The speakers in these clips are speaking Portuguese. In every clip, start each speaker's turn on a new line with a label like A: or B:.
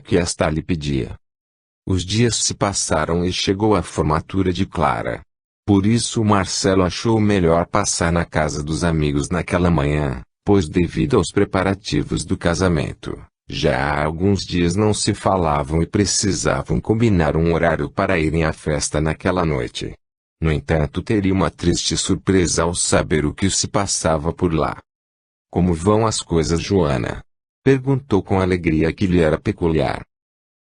A: que esta lhe pedia. Os dias se passaram e chegou a formatura de Clara. Por isso Marcelo achou melhor passar na casa dos amigos naquela manhã, pois devido aos preparativos do casamento, já há alguns dias não se falavam e precisavam combinar um horário para irem à festa naquela noite. No entanto, teria uma triste surpresa ao saber o que se passava por lá. "Como vão as coisas, Joana?" perguntou com alegria que lhe era peculiar.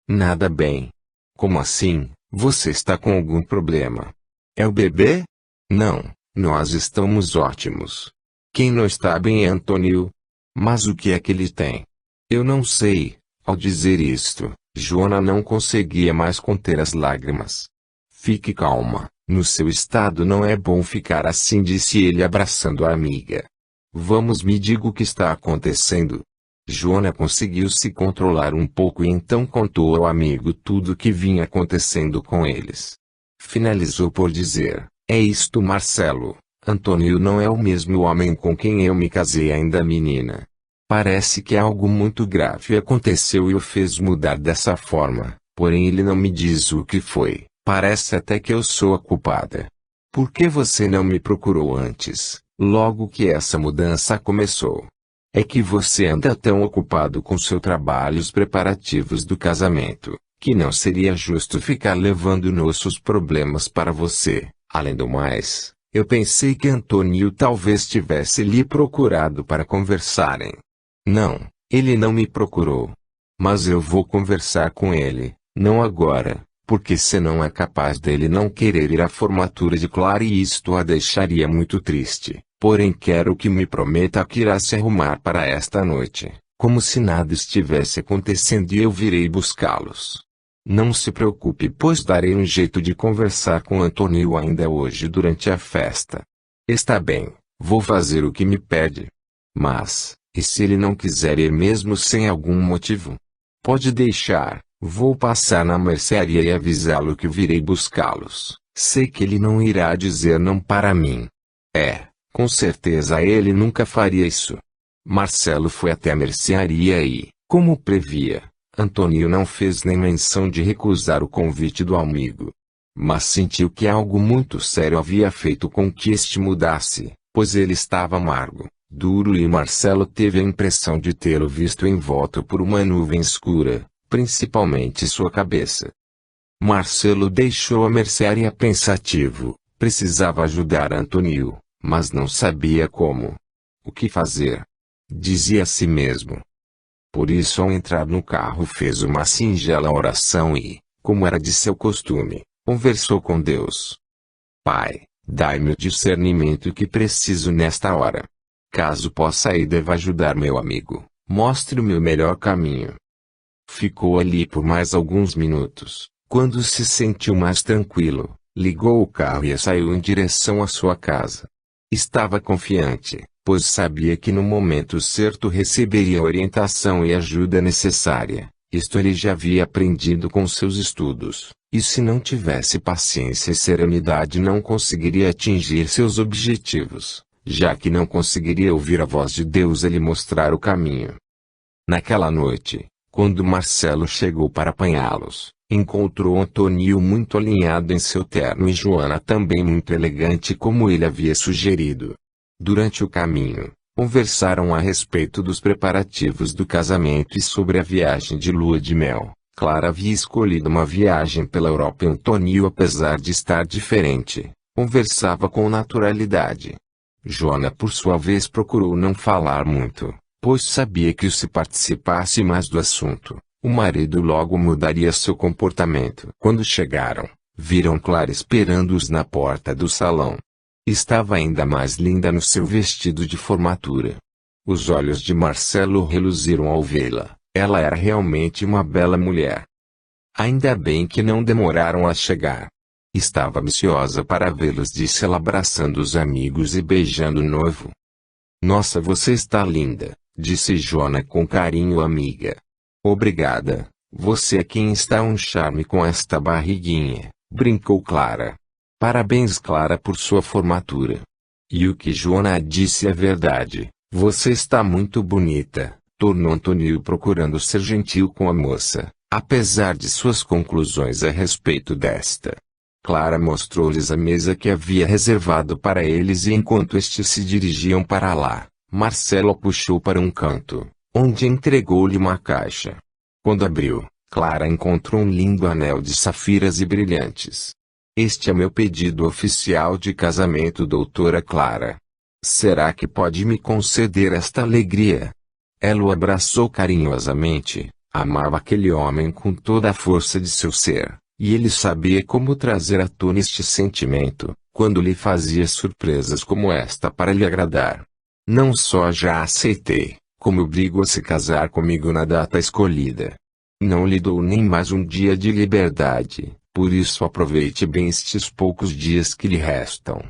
A: "Nada bem." "Como assim? Você está com algum problema?" "É o bebê?" "Não, nós estamos ótimos." "Quem não está bem é Antônio." "Mas o que é que ele tem?" "Eu não sei." Ao dizer isto, Joana não conseguia mais conter as lágrimas. "Fique calma, no seu estado não é bom ficar assim", disse ele abraçando a amiga. "Vamos, me diga o que está acontecendo." Joana conseguiu se controlar um pouco e então contou ao amigo tudo o que vinha acontecendo com eles. Finalizou por dizer: "É isto, Marcelo. Antônio não é o mesmo homem com quem eu me casei ainda menina. Parece que algo muito grave aconteceu e o fez mudar dessa forma, porém ele não me diz o que foi. Parece até que eu sou a culpada. Por que você não me procurou antes, logo que essa mudança começou?" "É que você anda tão ocupado com seu trabalho e os preparativos do casamento, que não seria justo ficar levando nossos problemas para você. Além do mais, eu pensei que Antônio talvez tivesse lhe procurado para conversarem." "Não, ele não me procurou. Mas eu vou conversar com ele, não agora, porque senão é capaz dele não querer ir à formatura de Clara e isto a deixaria muito triste. Porém quero que me prometa que irá se arrumar para esta noite, como se nada estivesse acontecendo, e eu virei buscá-los. Não se preocupe, pois darei um jeito de conversar com Antônio ainda hoje durante a festa." "Está bem, vou fazer o que me pede. Mas, e se ele não quiser ir mesmo sem algum motivo?" "Pode deixar, vou passar na mercearia e avisá-lo que virei buscá-los. Sei que ele não irá dizer não para mim." Com certeza ele nunca faria isso." Marcelo foi até a mercearia e, como previa, Antônio não fez nem menção de recusar o convite do amigo. Mas sentiu que algo muito sério havia feito com que este mudasse, pois ele estava amargo, duro, e Marcelo teve a impressão de tê-lo visto envolto por uma nuvem escura, principalmente sua cabeça. Marcelo deixou a mercearia pensativo. Precisava ajudar Antônio, mas não sabia como. O que fazer? Dizia a si mesmo. Por isso, ao entrar no carro, fez uma singela oração e, como era de seu costume, conversou com Deus. "Pai, dai-me o discernimento que preciso nesta hora. Caso possa e deva ajudar meu amigo, mostre-me o melhor caminho." Ficou ali por mais alguns minutos. Quando se sentiu mais tranquilo, ligou o carro e saiu em direção à sua casa. Estava confiante, pois sabia que no momento certo receberia a orientação e ajuda necessária. Isto ele já havia aprendido com seus estudos, e se não tivesse paciência e serenidade não conseguiria atingir seus objetivos, já que não conseguiria ouvir a voz de Deus e lhe mostrar o caminho. Naquela noite, quando Marcelo chegou para apanhá-los, encontrou Antônio muito alinhado em seu terno e Joana também muito elegante como ele havia sugerido. Durante o caminho, conversaram a respeito dos preparativos do casamento e sobre a viagem de lua de mel. Clara havia escolhido uma viagem pela Europa e Antônio, apesar de estar diferente, conversava com naturalidade. Joana, por sua vez, procurou não falar muito, pois sabia que se participasse mais do assunto, o marido logo mudaria seu comportamento. Quando chegaram, viram Clara esperando-os na porta do salão. Estava ainda mais linda no seu vestido de formatura. Os olhos de Marcelo reluziram ao vê-la. Ela era realmente uma bela mulher. Ainda bem que não demoraram a chegar. Estava ansiosa para vê-los, disse ela, abraçando os amigos e beijando o noivo. Nossa, você está linda, disse Joana com carinho à amiga. Obrigada, você é quem está um charme com esta barriguinha, brincou Clara. Parabéns, Clara, por sua formatura. E o que Joana disse é verdade, você está muito bonita, tornou Antônio procurando ser gentil com a moça. Apesar de suas conclusões a respeito desta, Clara mostrou-lhes a mesa que havia reservado para eles e enquanto estes se dirigiam para lá, Marcelo a puxou para um canto, onde entregou-lhe uma caixa. Quando abriu, Clara encontrou um lindo anel de safiras e brilhantes. Este é meu pedido oficial de casamento, doutora Clara. Será que pode me conceder esta alegria? Ela o abraçou carinhosamente. Amava aquele homem com toda a força de seu ser, e ele sabia como trazer à tona este sentimento, quando lhe fazia surpresas como esta para lhe agradar. Não só já aceitei, como obrigo a se casar comigo na data escolhida. Não lhe dou nem mais um dia de liberdade, por isso aproveite bem estes poucos dias que lhe restam.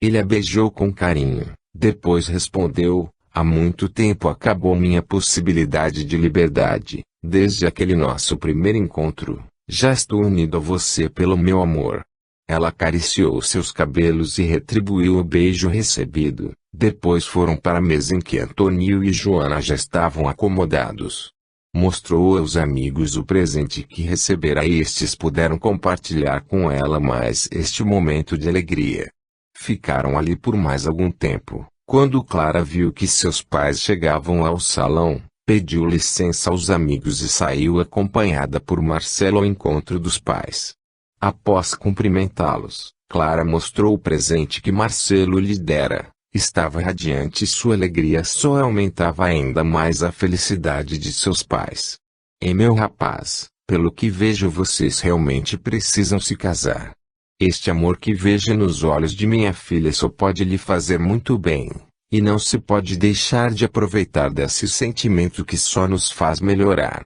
A: Ele a beijou com carinho, depois respondeu: há muito tempo acabou minha possibilidade de liberdade, desde aquele nosso primeiro encontro, já estou unido a você pelo meu amor. Ela acariciou seus cabelos e retribuiu o beijo recebido, depois foram para a mesa em que Antônio e Joana já estavam acomodados. Mostrou aos amigos o presente que recebera e estes puderam compartilhar com ela mais este momento de alegria. Ficaram ali por mais algum tempo. Quando Clara viu que seus pais chegavam ao salão, pediu licença aos amigos e saiu acompanhada por Marcelo ao encontro dos pais. Após cumprimentá-los, Clara mostrou o presente que Marcelo lhe dera. Estava radiante e sua alegria só aumentava ainda mais a felicidade de seus pais. Meu rapaz, pelo que vejo vocês realmente precisam se casar. Este amor que vejo nos olhos de minha filha só pode lhe fazer muito bem, e não se pode deixar de aproveitar desse sentimento que só nos faz melhorar.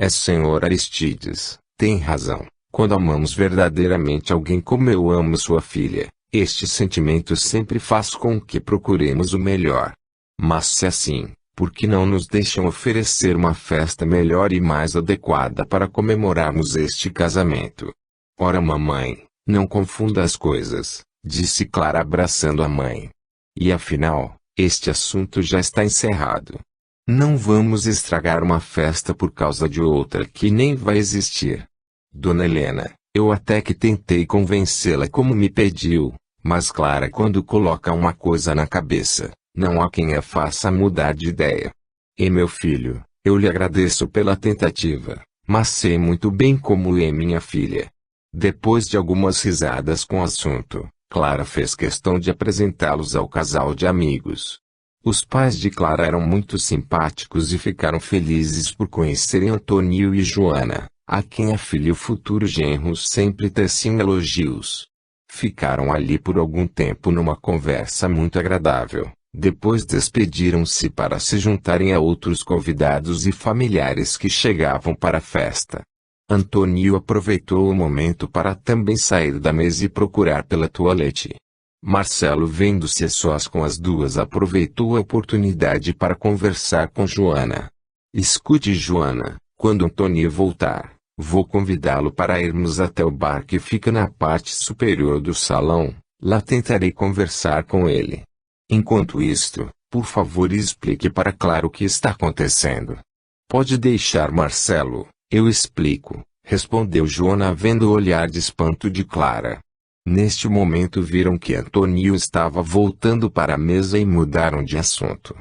A: Senhor Aristides, tem razão, quando amamos verdadeiramente alguém como eu amo sua filha, este sentimento sempre faz com que procuremos o melhor. Mas se assim, por que não nos deixam oferecer uma festa melhor e mais adequada para comemorarmos este casamento? Ora mamãe, não confunda as coisas, disse Clara abraçando a mãe. E afinal, este assunto já está encerrado. Não vamos estragar uma festa por causa de outra que nem vai existir. Dona Helena, eu até que tentei convencê-la como me pediu, mas Clara quando coloca uma coisa na cabeça, não há quem a faça mudar de ideia. Meu filho, eu lhe agradeço pela tentativa, mas sei muito bem como é minha filha. Depois de algumas risadas com o assunto, Clara fez questão de apresentá-los ao casal de amigos. Os pais de Clara eram muito simpáticos e ficaram felizes por conhecerem Antônio e Joana, a quem a filha e o futuro genro sempre teciam elogios. Ficaram ali por algum tempo numa conversa muito agradável, depois despediram-se para se juntarem a outros convidados e familiares que chegavam para a festa. Antônio aproveitou o momento para também sair da mesa e procurar pela toalete. Marcelo, vendo-se a sós com as duas, aproveitou a oportunidade para conversar com Joana. Escute, Joana, quando Antônio voltar, vou convidá-lo para irmos até o bar que fica na parte superior do salão, lá tentarei conversar com ele. Enquanto isto, por favor explique para Clara o que está acontecendo. Pode deixar, Marcelo, eu explico, respondeu Joana vendo o olhar de espanto de Clara. Neste momento viram que Antônio estava voltando para a mesa e mudaram de assunto.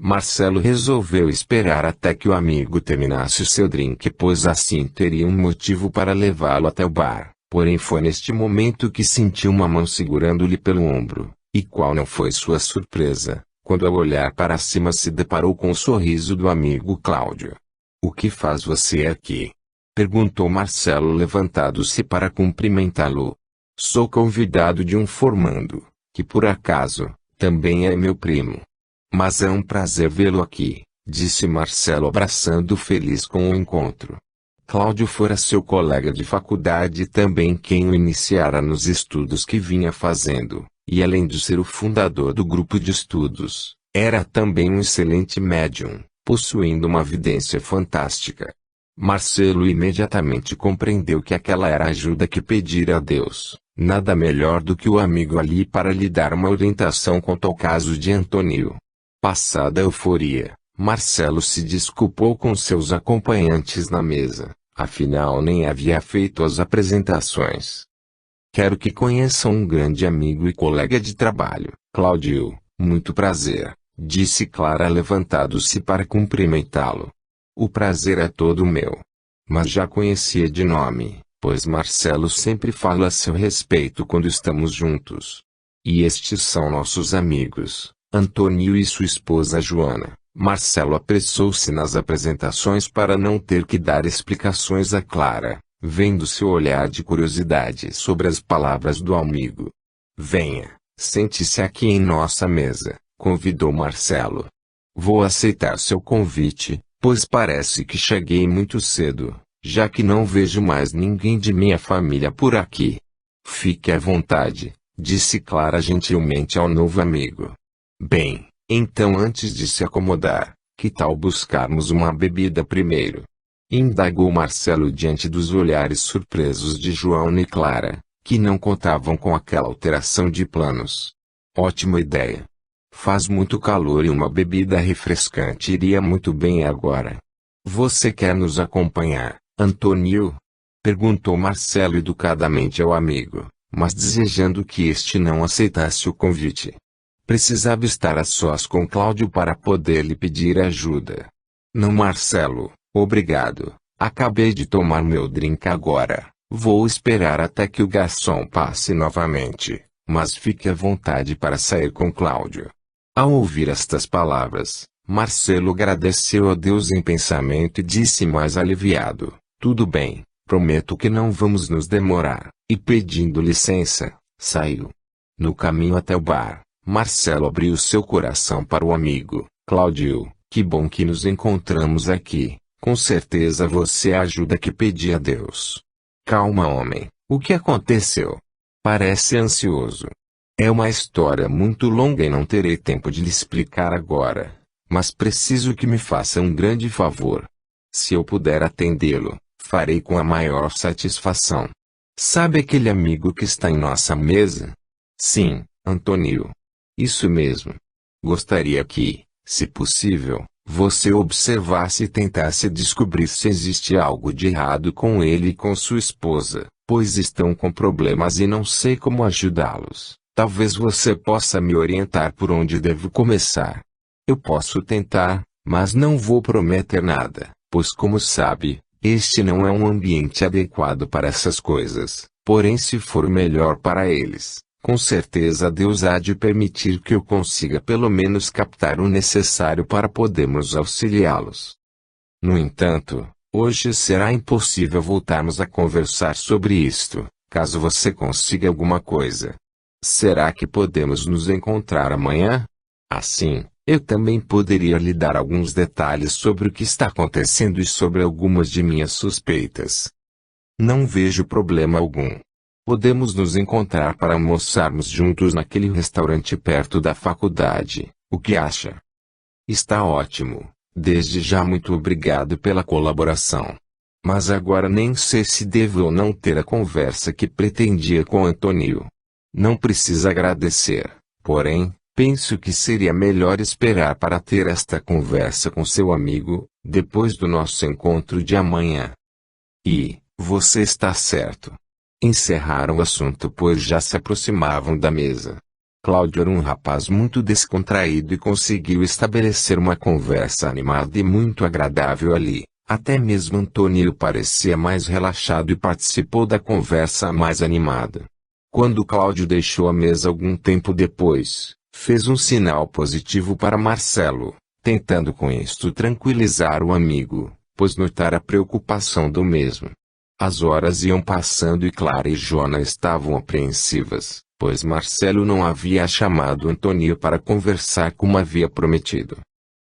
A: Marcelo resolveu esperar até que o amigo terminasse o seu drink, pois assim teria um motivo para levá-lo até o bar, porém foi neste momento que sentiu uma mão segurando-lhe pelo ombro, e qual não foi sua surpresa, quando ao olhar para cima se deparou com o sorriso do amigo Cláudio. O que faz você aqui? Perguntou Marcelo levantando-se para cumprimentá-lo. Sou convidado de um formando, que por acaso, também é meu primo. Mas é um prazer vê-lo aqui, disse Marcelo abraçando feliz com o encontro. Cláudio fora seu colega de faculdade e também quem o iniciara nos estudos que vinha fazendo, e além de ser o fundador do grupo de estudos, era também um excelente médium, possuindo uma vidência fantástica. Marcelo imediatamente compreendeu que aquela era a ajuda que pedira a Deus, nada melhor do que o amigo ali para lhe dar uma orientação quanto ao caso de Antônio. Passada a euforia, Marcelo se desculpou com seus acompanhantes na mesa, Afinal nem havia feito as apresentações. Quero que conheçam um grande amigo e colega de trabalho, Cláudio. Muito prazer, disse Clara levantando-se para cumprimentá-lo. O prazer é todo meu. Mas já conhecia de nome, pois Marcelo sempre fala a seu respeito quando estamos juntos. E estes são nossos amigos, Antônio e sua esposa Joana. Marcelo apressou-se nas apresentações para não ter que dar explicações a Clara, vendo seu olhar de curiosidade sobre as palavras do amigo. Venha, sente-se aqui em nossa mesa, convidou Marcelo. Vou aceitar seu convite, pois parece que cheguei muito cedo, já que não vejo mais ninguém de minha família por aqui. Fique à vontade, disse Clara gentilmente ao novo amigo. Bem, então antes de se acomodar, que tal buscarmos uma bebida primeiro? Indagou Marcelo diante dos olhares surpresos de João e Clara, que não contavam com aquela alteração de planos. Ótima ideia. Faz muito calor e uma bebida refrescante iria muito bem agora. Você quer nos acompanhar, Antônio? Perguntou Marcelo educadamente ao amigo, mas desejando que este não aceitasse o convite. Precisava estar a sós com Cláudio para poder lhe pedir ajuda. Não, Marcelo, obrigado. Acabei de tomar meu drink agora. Vou esperar até que o garçom passe novamente, mas fique à vontade para sair com Cláudio. Ao ouvir estas palavras, Marcelo agradeceu a Deus em pensamento e disse mais aliviado: tudo bem, prometo que não vamos nos demorar, e pedindo licença, saiu. No caminho até o bar, Marcelo abriu seu coração para o amigo. Cláudio, que bom que nos encontramos aqui, com certeza você é a ajuda que pedi a Deus. Calma, homem, o que aconteceu? Parece ansioso. É uma história muito longa e não terei tempo de lhe explicar agora, mas preciso que me faça um grande favor. Se eu puder atendê-lo, farei com a maior satisfação. Sabe aquele amigo que está em nossa mesa? Sim, Antônio. Isso mesmo. Gostaria que, se possível, você observasse e tentasse descobrir se existe algo de errado com ele e com sua esposa, pois estão com problemas e não sei como ajudá-los. Talvez você possa me orientar por onde devo começar. Eu posso tentar, mas não vou prometer nada, pois como sabe, este não é um ambiente adequado para essas coisas. Porém, se for melhor para eles, com certeza Deus há de permitir que eu consiga pelo menos captar o necessário para podermos auxiliá-los. No entanto, hoje será impossível voltarmos a conversar sobre isto, caso você consiga alguma coisa. Será que podemos nos encontrar amanhã? Assim, eu também poderia lhe dar alguns detalhes sobre o que está acontecendo e sobre algumas de minhas suspeitas. Não vejo problema algum. Podemos nos encontrar para almoçarmos juntos naquele restaurante perto da faculdade. O que acha? Está ótimo. Desde já muito obrigado pela colaboração. Mas agora nem sei se devo ou não ter a conversa que pretendia com Antônio. Não precisa agradecer, porém, penso que seria melhor esperar para ter esta conversa com seu amigo, depois do nosso encontro de amanhã. E, você está certo. Encerraram o assunto pois já se aproximavam da mesa. Cláudio era um rapaz muito descontraído e conseguiu estabelecer uma conversa animada e muito agradável ali. Até mesmo Antônio parecia mais relaxado e participou da conversa mais animada. Quando Cláudio deixou a mesa algum tempo depois, fez um sinal positivo para Marcelo, tentando com isto tranquilizar o amigo, pois notara a preocupação do mesmo. As horas iam passando e Clara e Joana estavam apreensivas, pois Marcelo não havia chamado Antônio para conversar como havia prometido.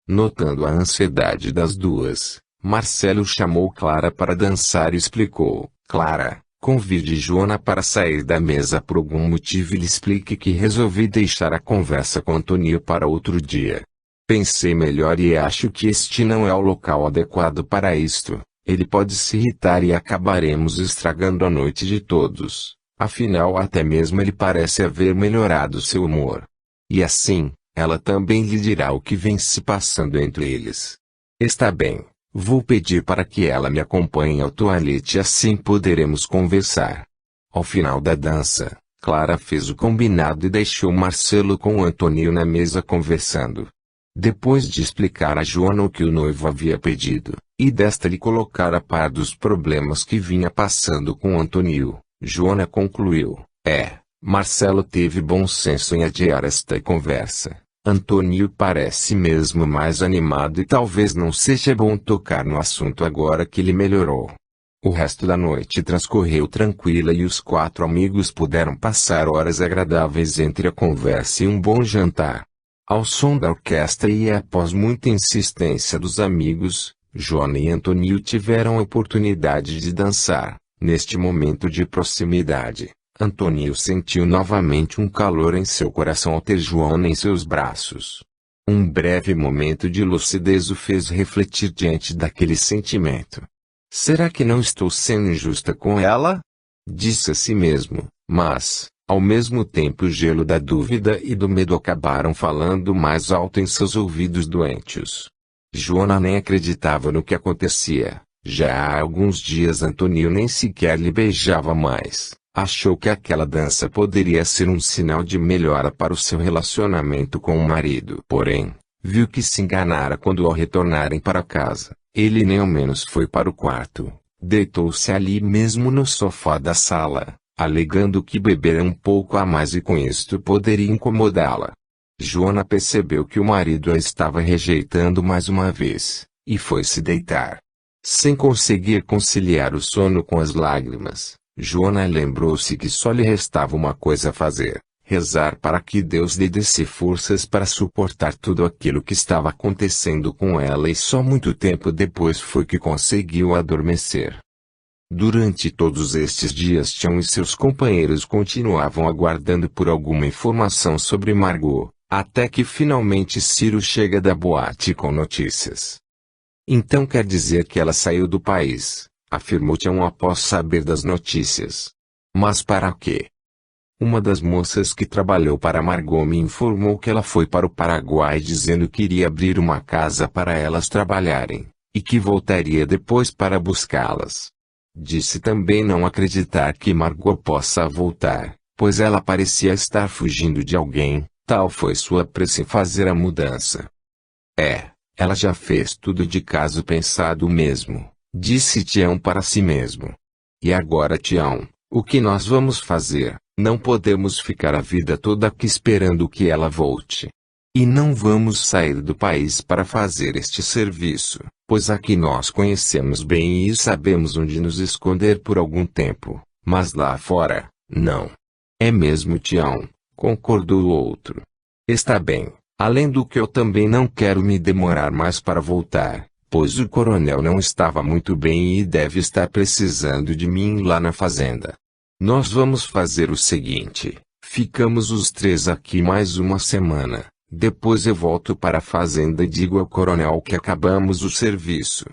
A: Notando a ansiedade das duas, Marcelo chamou Clara para dançar e explicou: Clara, convide Joana para sair da mesa por algum motivo e lhe explique que resolvi deixar a conversa com Antônio para outro dia. Pensei melhor e acho que este não é o local adequado para isto. Ele pode se irritar e acabaremos estragando a noite de todos. Afinal, até mesmo ele parece haver melhorado seu humor. E assim, ela também lhe dirá o que vem se passando entre eles. Está bem, Vou pedir para que ela me acompanhe ao toalete e assim poderemos conversar. Ao final da dança, Clara fez o combinado e deixou Marcelo com o Antônio na mesa conversando. Depois de explicar a Joana o que o noivo havia pedido, e desta lhe colocar a par dos problemas que vinha passando com Antônio, Joana concluiu: Marcelo teve bom senso em adiar esta conversa. Antônio parece mesmo mais animado e talvez não seja bom tocar no assunto agora que ele melhorou. O resto da noite transcorreu tranquila e os 4 amigos puderam passar horas agradáveis entre a conversa e um bom jantar. Ao som da orquestra e após muita insistência dos amigos, Joana e Antônio tiveram a oportunidade de dançar. Neste momento de proximidade, Antônio sentiu novamente um calor em seu coração ao ter Joana em seus braços. Um breve momento de lucidez o fez refletir diante daquele sentimento. Será que não estou sendo injusta com ela? Disse a si mesmo, mas, ao mesmo tempo o gelo da dúvida e do medo acabaram falando mais alto em seus ouvidos doentes. Joana nem acreditava no que acontecia. Já há alguns dias Antônio nem sequer lhe beijava mais. Achou que aquela dança poderia ser um sinal de melhora para o seu relacionamento com o marido. Porém, viu que se enganara quando ao retornarem para casa, ele nem ao menos foi para o quarto. Deitou-se ali mesmo no sofá da sala, alegando que bebera um pouco a mais e com isto poderia incomodá-la. Joana percebeu que o marido a estava rejeitando mais uma vez, e foi se deitar. Sem conseguir conciliar o sono com as lágrimas, Joana lembrou-se que só lhe restava uma coisa a fazer: rezar para que Deus lhe desse forças para suportar tudo aquilo que estava acontecendo com ela, e só muito tempo depois foi que conseguiu adormecer. Durante todos estes dias Tião e seus companheiros continuavam aguardando por alguma informação sobre Margot, até que finalmente Ciro chega da boate com notícias. Então quer dizer que ela saiu do país, afirmou Tião após saber das notícias. Mas para quê? Uma das moças que trabalhou para Margot me informou que ela foi para o Paraguai dizendo que iria abrir uma casa para elas trabalharem, e que voltaria depois para buscá-las. Disse também não acreditar que Margot possa voltar, pois ela parecia estar fugindo de alguém, tal foi sua pressa em fazer a mudança. Ela já fez tudo de caso pensado mesmo, disse Tião para si mesmo. E agora, Tião, o que nós vamos fazer? Não podemos ficar a vida toda aqui esperando que ela volte. E não vamos sair do país para fazer este serviço, pois aqui nós conhecemos bem e sabemos onde nos esconder por algum tempo, mas lá fora, não. É mesmo, Tião, concordou o outro. Está bem, além do que eu também não quero me demorar mais para voltar, pois o coronel não estava muito bem e deve estar precisando de mim lá na fazenda. Nós vamos fazer o seguinte: ficamos os 3 aqui mais uma semana, depois eu volto para a fazenda e digo ao coronel que acabamos o serviço.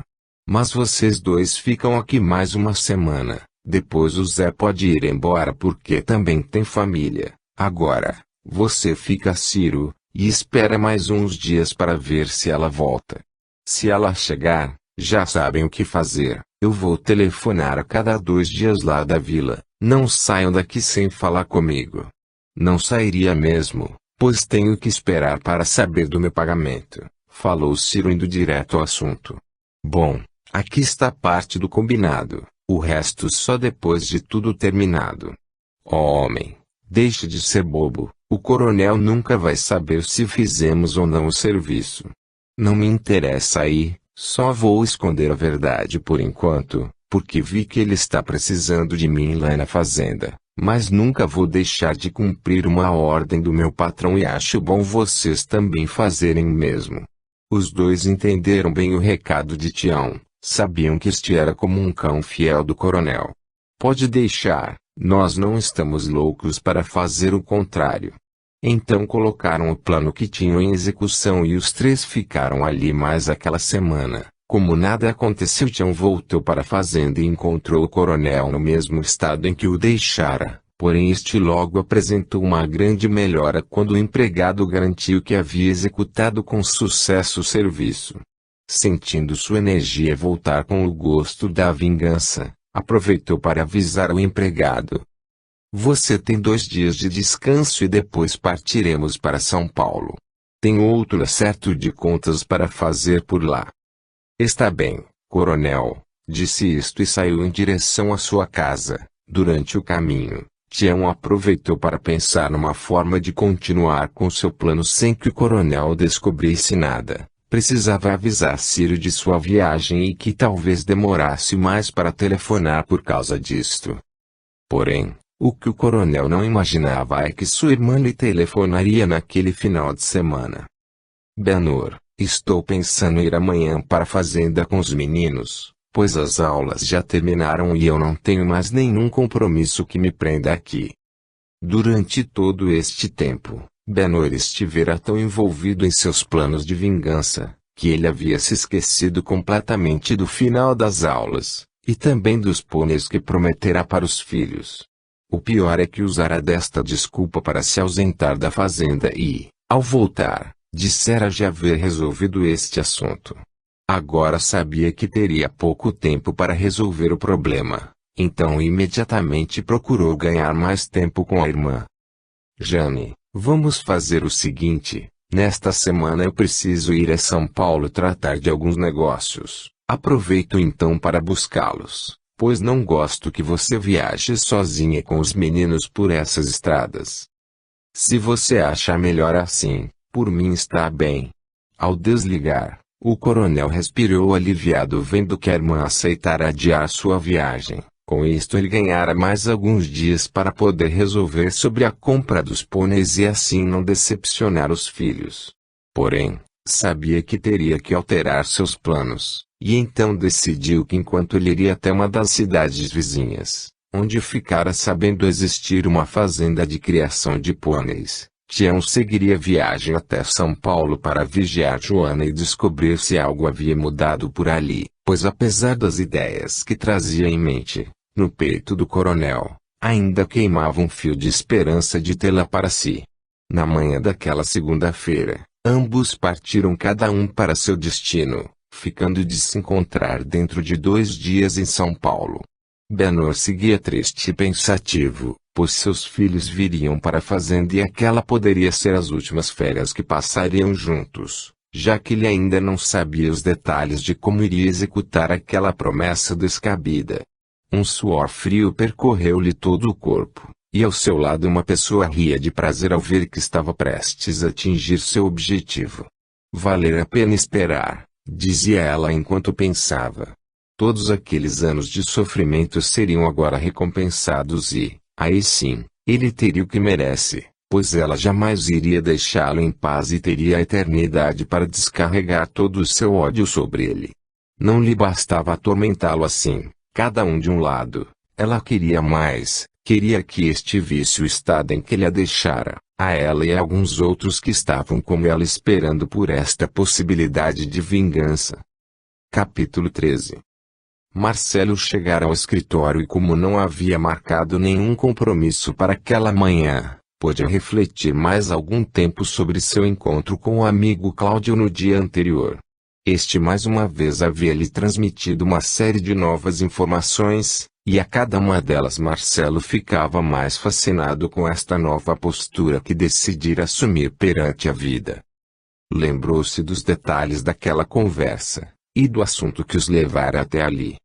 A: Mas vocês 2 ficam aqui mais uma semana, depois o Zé pode ir embora porque também tem família. Agora, você fica, Ciro, e espera mais uns dias para ver se ela volta. Se ela chegar, já sabem o que fazer, eu vou telefonar a cada 2 dias lá da vila. Não saiam daqui sem falar comigo. Não sairia mesmo, pois tenho que esperar para saber do meu pagamento, falou Ciro indo direto ao assunto. Bom, aqui está parte do combinado, o resto só depois de tudo terminado. Homem, deixe de ser bobo, o coronel nunca vai saber se fizemos ou não o serviço. Não me interessa aí, só vou esconder a verdade por enquanto, porque vi que ele está precisando de mim lá na fazenda, mas nunca vou deixar de cumprir uma ordem do meu patrão e acho bom vocês também fazerem o mesmo. Os 2 entenderam bem o recado de Tião, sabiam que este era como um cão fiel do coronel. Pode deixar, nós não estamos loucos para fazer o contrário. Então colocaram o plano que tinham em execução e os 3 ficaram ali mais aquela semana. Como nada aconteceu, Tião voltou para a fazenda e encontrou o coronel no mesmo estado em que o deixara, porém este logo apresentou uma grande melhora quando o empregado garantiu que havia executado com sucesso o serviço. sentindo sua energia voltar com o gosto da vingança, aproveitou para avisar o empregado. Você tem 2 dias de descanso e depois partiremos para São Paulo. Tenho outro acerto de contas para fazer por lá. Está bem, coronel, disse isto e saiu em direção à sua casa. Durante o caminho, Tião aproveitou para pensar numa forma de continuar com seu plano sem que o coronel descobrisse nada. Precisava avisar Ciro de sua viagem e que talvez demorasse mais para telefonar por causa disto. Porém, o que o coronel não imaginava é que sua irmã lhe telefonaria naquele final de semana. Benhur, estou pensando em ir amanhã para a fazenda com os meninos, pois as aulas já terminaram e eu não tenho mais nenhum compromisso que me prenda aqui. Durante todo este tempo, Benhur estivera tão envolvido em seus planos de vingança, que ele havia se esquecido completamente do final das aulas, e também dos pôneis que prometera para os filhos. O pior é que usara desta desculpa para se ausentar da fazenda e, ao voltar, dissera já haver resolvido este assunto. Agora sabia que teria pouco tempo para resolver o problema, então imediatamente procurou ganhar mais tempo com a irmã. Jane, vamos fazer o seguinte, nesta semana eu preciso ir a São Paulo tratar de alguns negócios, aproveito então para buscá-los, pois não gosto que você viaje sozinha com os meninos por essas estradas. Se você acha melhor assim, por mim está bem. Ao desligar, o coronel respirou aliviado vendo que a irmã aceitara adiar sua viagem. Com isto ele ganhara mais alguns dias para poder resolver sobre a compra dos pôneis e assim não decepcionar os filhos. Porém, sabia que teria que alterar seus planos, e então decidiu que enquanto ele iria até uma das cidades vizinhas, onde ficara sabendo existir uma fazenda de criação de pôneis, Tião seguiria a viagem até São Paulo para vigiar Joana e descobrir se algo havia mudado por ali, pois apesar das ideias que trazia em mente, no peito do coronel, ainda queimava um fio de esperança de tê-la para si. Na manhã daquela segunda-feira, ambos partiram cada um para seu destino, ficando de se encontrar dentro de 2 dias em São Paulo. Benhur seguia triste e pensativo, pois seus filhos viriam para a fazenda e aquela poderia ser as últimas férias que passariam juntos, já que ele ainda não sabia os detalhes de como iria executar aquela promessa descabida. Um suor frio percorreu-lhe todo o corpo, e ao seu lado uma pessoa ria de prazer ao ver que estava prestes a atingir seu objetivo. Valer a pena esperar, dizia ela enquanto pensava. Todos aqueles anos de sofrimento seriam agora recompensados e, aí sim, ele teria o que merece, pois ela jamais iria deixá-lo em paz e teria a eternidade para descarregar todo o seu ódio sobre ele. Não lhe bastava atormentá-lo assim. Cada um de um lado, ela queria mais, queria que este visse o estado em que ele a deixara, a ela e a alguns outros que estavam como ela esperando por esta possibilidade de vingança. Capítulo 13. Marcelo chegara ao escritório e como não havia marcado nenhum compromisso para aquela manhã, pôde refletir mais algum tempo sobre seu encontro com o amigo Cláudio no dia anterior. Este mais uma vez havia lhe transmitido uma série de novas informações, e a cada uma delas Marcelo ficava mais fascinado com esta nova postura que decidira assumir perante a vida. Lembrou-se dos detalhes daquela conversa, e do assunto que os levara até ali.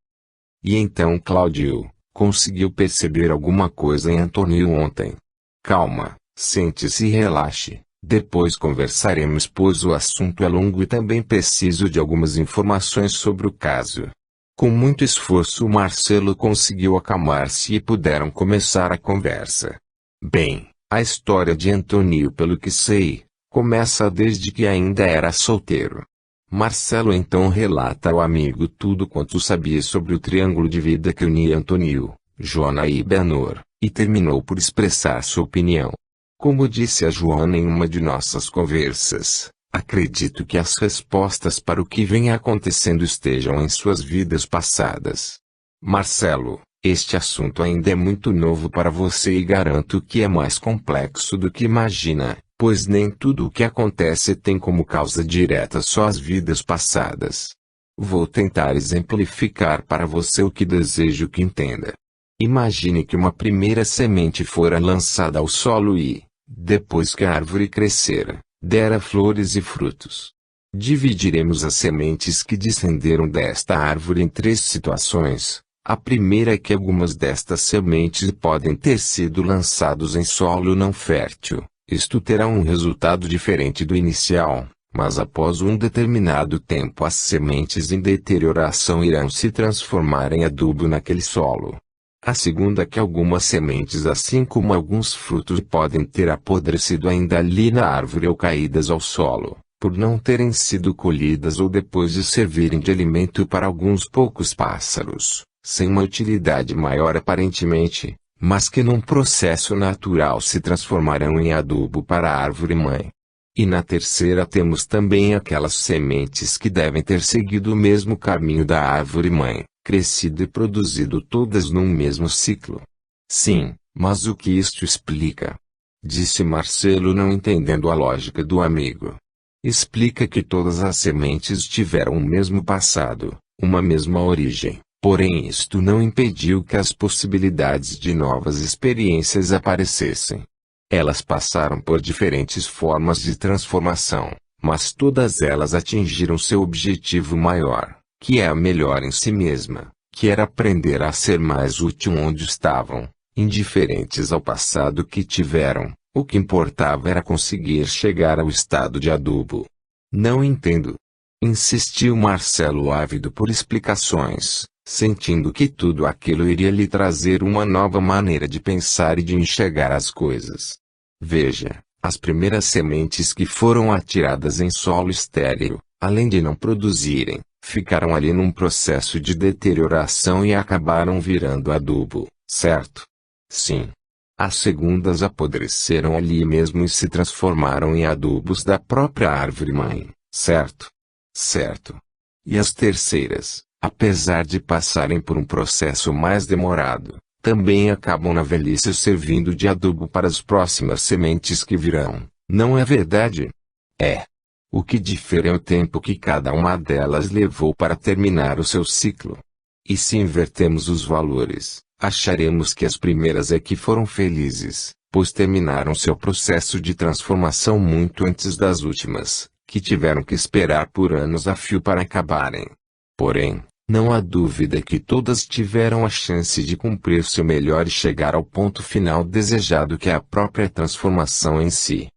A: E então Cláudio conseguiu perceber alguma coisa em Antônio ontem. Calma, sente-se e relaxe. Depois conversaremos pois o assunto é longo e também preciso de algumas informações sobre o caso. Com muito esforço Marcelo conseguiu acalmar-se e puderam começar a conversa. Bem, a história de Antônio pelo que sei, começa desde que ainda era solteiro. Marcelo então relata ao amigo tudo quanto sabia sobre o triângulo de vida que unia Antônio, Joana e Benhur, e terminou por expressar sua opinião. Como disse a Joana em uma de nossas conversas, acredito que as respostas para o que vem acontecendo estejam em suas vidas passadas. Marcelo, Este assunto ainda é muito novo para você e garanto que é mais complexo do que imagina, pois nem tudo o que acontece tem como causa direta só as vidas passadas. Vou tentar exemplificar para você o que desejo que entenda. Imagine que uma primeira semente fora lançada ao solo e, depois que a árvore crescera, dera flores e frutos. Dividiremos as sementes que descenderam desta árvore em 3 situações. A primeira é que algumas destas sementes podem ter sido lançadas em solo não fértil. Isto terá um resultado diferente do inicial, mas após um determinado tempo as sementes em deterioração irão se transformar em adubo naquele solo. A segunda é que algumas sementes, assim como alguns frutos, podem ter apodrecido ainda ali na árvore ou caídas ao solo, por não terem sido colhidas ou depois de servirem de alimento para alguns poucos pássaros, sem uma utilidade maior aparentemente, mas que num processo natural se transformarão em adubo para a árvore-mãe. E na terceira temos também aquelas sementes que devem ter seguido o mesmo caminho da árvore-mãe, crescido e produzido todas num mesmo ciclo. Sim, mas o que isto explica? Disse Marcelo, não entendendo a lógica do amigo. Explica que todas as sementes tiveram o mesmo passado, uma mesma origem, porém isto não impediu que as possibilidades de novas experiências aparecessem. Elas passaram por diferentes formas de transformação, mas todas elas atingiram seu objetivo maior, que é a melhor em si mesma, que era aprender a ser mais útil onde estavam, indiferentes ao passado que tiveram. O que importava era conseguir chegar ao estado de adubo. Não entendo. Insistiu Marcelo, ávido por explicações, sentindo que tudo aquilo iria lhe trazer uma nova maneira de pensar e de enxergar as coisas. Veja, as primeiras sementes que foram atiradas em solo estéril, além de não produzirem, ficaram ali num processo de deterioração e acabaram virando adubo, certo? Sim. As segundas apodreceram ali mesmo e se transformaram em adubos da própria árvore-mãe, certo? Certo. E as terceiras, apesar de passarem por um processo mais demorado, também acabam na velhice servindo de adubo para as próximas sementes que virão, não é verdade? É. O que difere é o tempo que cada uma delas levou para terminar o seu ciclo. E se invertemos os valores, acharemos que as primeiras é que foram felizes, pois terminaram seu processo de transformação muito antes das últimas, que tiveram que esperar por anos a fio para acabarem. Porém, não há dúvida que todas tiveram a chance de cumprir seu melhor e chegar ao ponto final desejado, que é a própria transformação em si.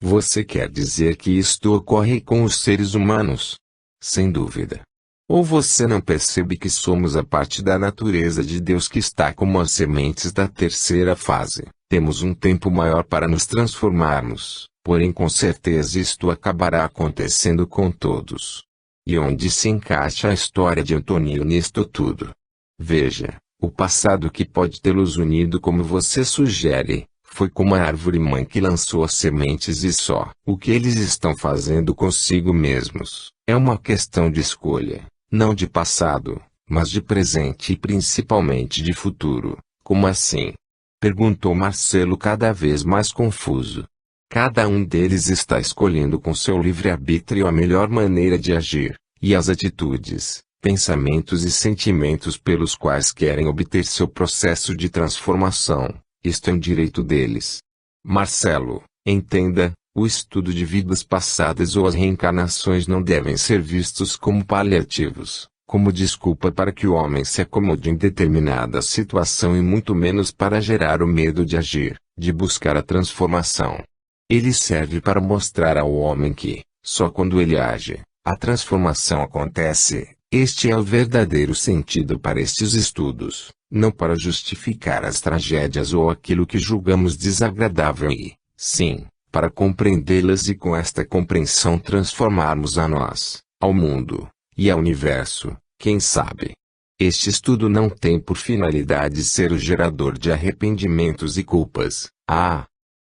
A: Você quer dizer que isto ocorre com os seres humanos? Sem dúvida. Ou você não percebe que somos a parte da natureza de Deus que está como as sementes da terceira fase? Temos um tempo maior para nos transformarmos, porém com certeza isto acabará acontecendo com todos. E onde se encaixa a história de Antônio nisto tudo? Veja, o passado que pode tê-los unido como você sugere, foi como a árvore-mãe que lançou as sementes e só. O que eles estão fazendo consigo mesmos, é uma questão de escolha. Não de passado, mas de presente e principalmente de futuro. Como assim? Perguntou Marcelo, cada vez mais confuso. Cada um deles está escolhendo com seu livre-arbítrio a melhor maneira de agir, e as atitudes, pensamentos e sentimentos pelos quais querem obter seu processo de transformação. Isto é um direito deles. Marcelo, entenda. O estudo de vidas passadas ou as reencarnações não devem ser vistos como paliativos, como desculpa para que o homem se acomode em determinada situação e muito menos para gerar o medo de agir, de buscar a transformação. Ele serve para mostrar ao homem que, só quando ele age, a transformação acontece. Este é o verdadeiro sentido para estes estudos, não para justificar as tragédias ou aquilo que julgamos desagradável e, sim, para compreendê-las e com esta compreensão transformarmos a nós, ao mundo, e ao universo, quem sabe. Este estudo não tem por finalidade ser o gerador de arrependimentos e culpas.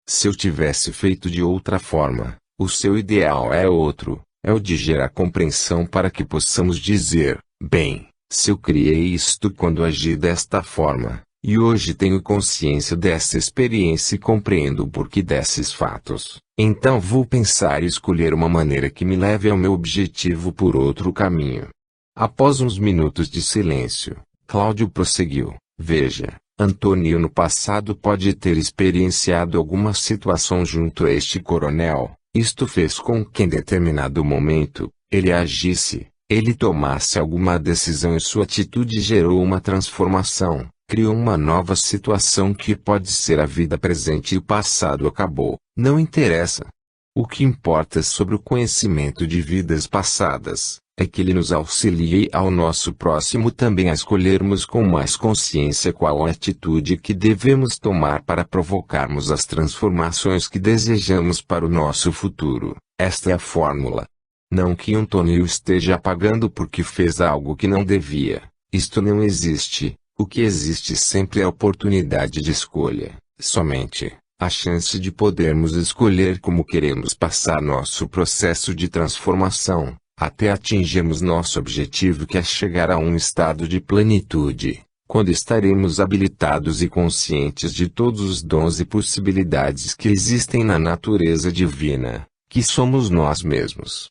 A: Se eu tivesse feito de outra forma, o seu ideal é outro, é o de gerar compreensão para que possamos dizer, bem, Se eu criei isto quando agi desta forma, e hoje tenho consciência dessa experiência e compreendo o porquê desses fatos, então vou pensar e escolher uma maneira que me leve ao meu objetivo por outro caminho. Após uns minutos de silêncio, Cláudio prosseguiu: veja, Antônio no passado pode ter experienciado alguma situação junto a este coronel. Isto fez com que em determinado momento, ele agisse, ele tomasse alguma decisão e sua atitude gerou uma transformação, criou uma nova situação que pode ser a vida presente e o passado acabou, não interessa. O que importa sobre o conhecimento de vidas passadas, é que ele nos auxilie ao nosso próximo também a escolhermos com mais consciência qual a atitude que devemos tomar para provocarmos as transformações que desejamos para o nosso futuro. Esta é a fórmula. Não que Antônio esteja pagando porque fez algo que não devia. Isto não existe. O que existe sempre é a oportunidade de escolha, somente a chance de podermos escolher como queremos passar nosso processo de transformação, até atingirmos nosso objetivo, que é chegar a um estado de plenitude, quando estaremos habilitados e conscientes de todos os dons e possibilidades que existem na natureza divina, que somos nós mesmos.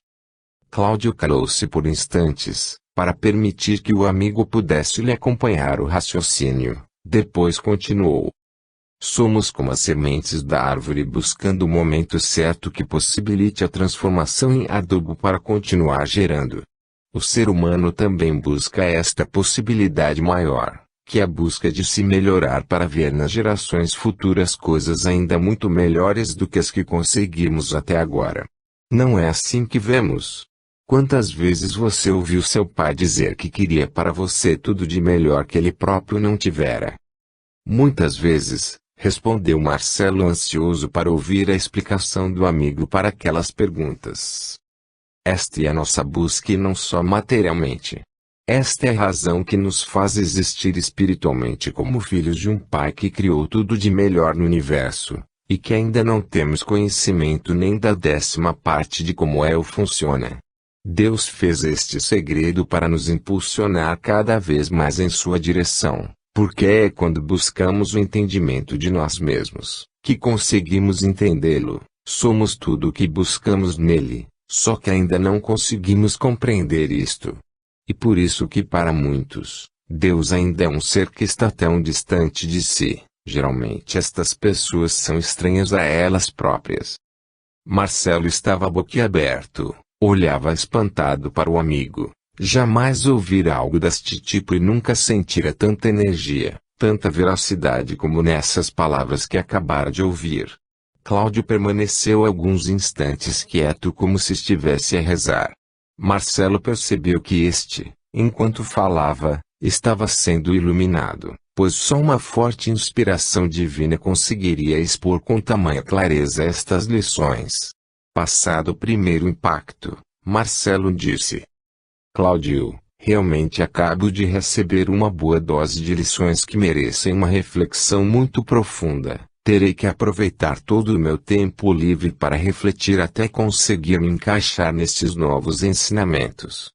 A: Cláudio calou-se por instantes, para permitir que o amigo pudesse lhe acompanhar o raciocínio, depois continuou. Somos como as sementes da árvore buscando o momento certo que possibilite a transformação em adubo para continuar gerando. O ser humano também busca esta possibilidade maior, que é a busca de se melhorar para ver nas gerações futuras coisas ainda muito melhores do que as que conseguimos até agora. Não é assim que vemos? Quantas vezes você ouviu seu pai dizer que queria para você tudo de melhor que ele próprio não tivera? Muitas vezes, respondeu Marcelo ansioso para ouvir a explicação do amigo para aquelas perguntas. Esta é a nossa busca e não só materialmente. Esta é a razão que nos faz existir espiritualmente como filhos de um Pai que criou tudo de melhor no universo, e que ainda não temos conhecimento nem da 10ª parte de como é ou funciona. Deus fez este segredo para nos impulsionar cada vez mais em sua direção, porque é quando buscamos o entendimento de nós mesmos, que conseguimos entendê-lo. Somos tudo o que buscamos nele, só que ainda não conseguimos compreender isto. E por isso que para muitos, Deus ainda é um ser que está tão distante de si. Geralmente estas pessoas são estranhas a elas próprias. Marcelo estava boquiaberto. Olhava espantado para o amigo. Jamais ouvira algo deste tipo e nunca sentira tanta energia, tanta veracidade como nessas palavras que acabara de ouvir. Cláudio permaneceu alguns instantes quieto como se estivesse a rezar. Marcelo percebeu que enquanto falava, estava sendo iluminado, pois só uma forte inspiração divina conseguiria expor com tamanha clareza estas lições. Passado o primeiro impacto, Marcelo disse: Cláudio, realmente acabo de receber uma boa dose de lições que merecem uma reflexão muito profunda. Terei que aproveitar todo o meu tempo livre para refletir até conseguir me encaixar nestes novos ensinamentos.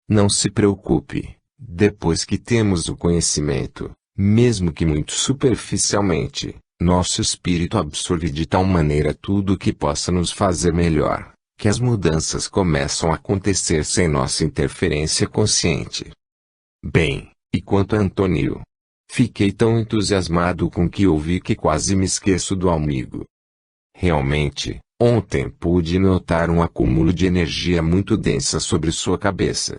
A: Não se preocupe, depois que temos o conhecimento, mesmo que muito superficialmente, nosso espírito absorve de tal maneira tudo o que possa nos fazer melhor, que as mudanças começam a acontecer sem nossa interferência consciente. Bem, e quanto a Antônio? Fiquei tão entusiasmado com o que ouvi que quase me esqueço do amigo. Realmente, ontem pude notar um acúmulo de energia muito densa sobre sua cabeça.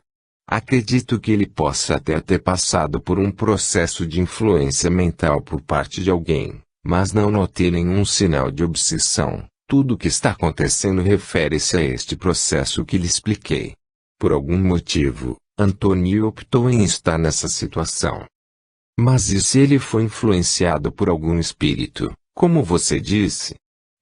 A: Acredito que ele possa até ter passado por um processo de influência mental por parte de alguém. Mas não notei nenhum sinal de obsessão. Tudo o que está acontecendo refere-se a este processo que lhe expliquei. Por algum motivo, Antônio optou em estar nessa situação. Mas e se ele foi influenciado por algum espírito, como você disse?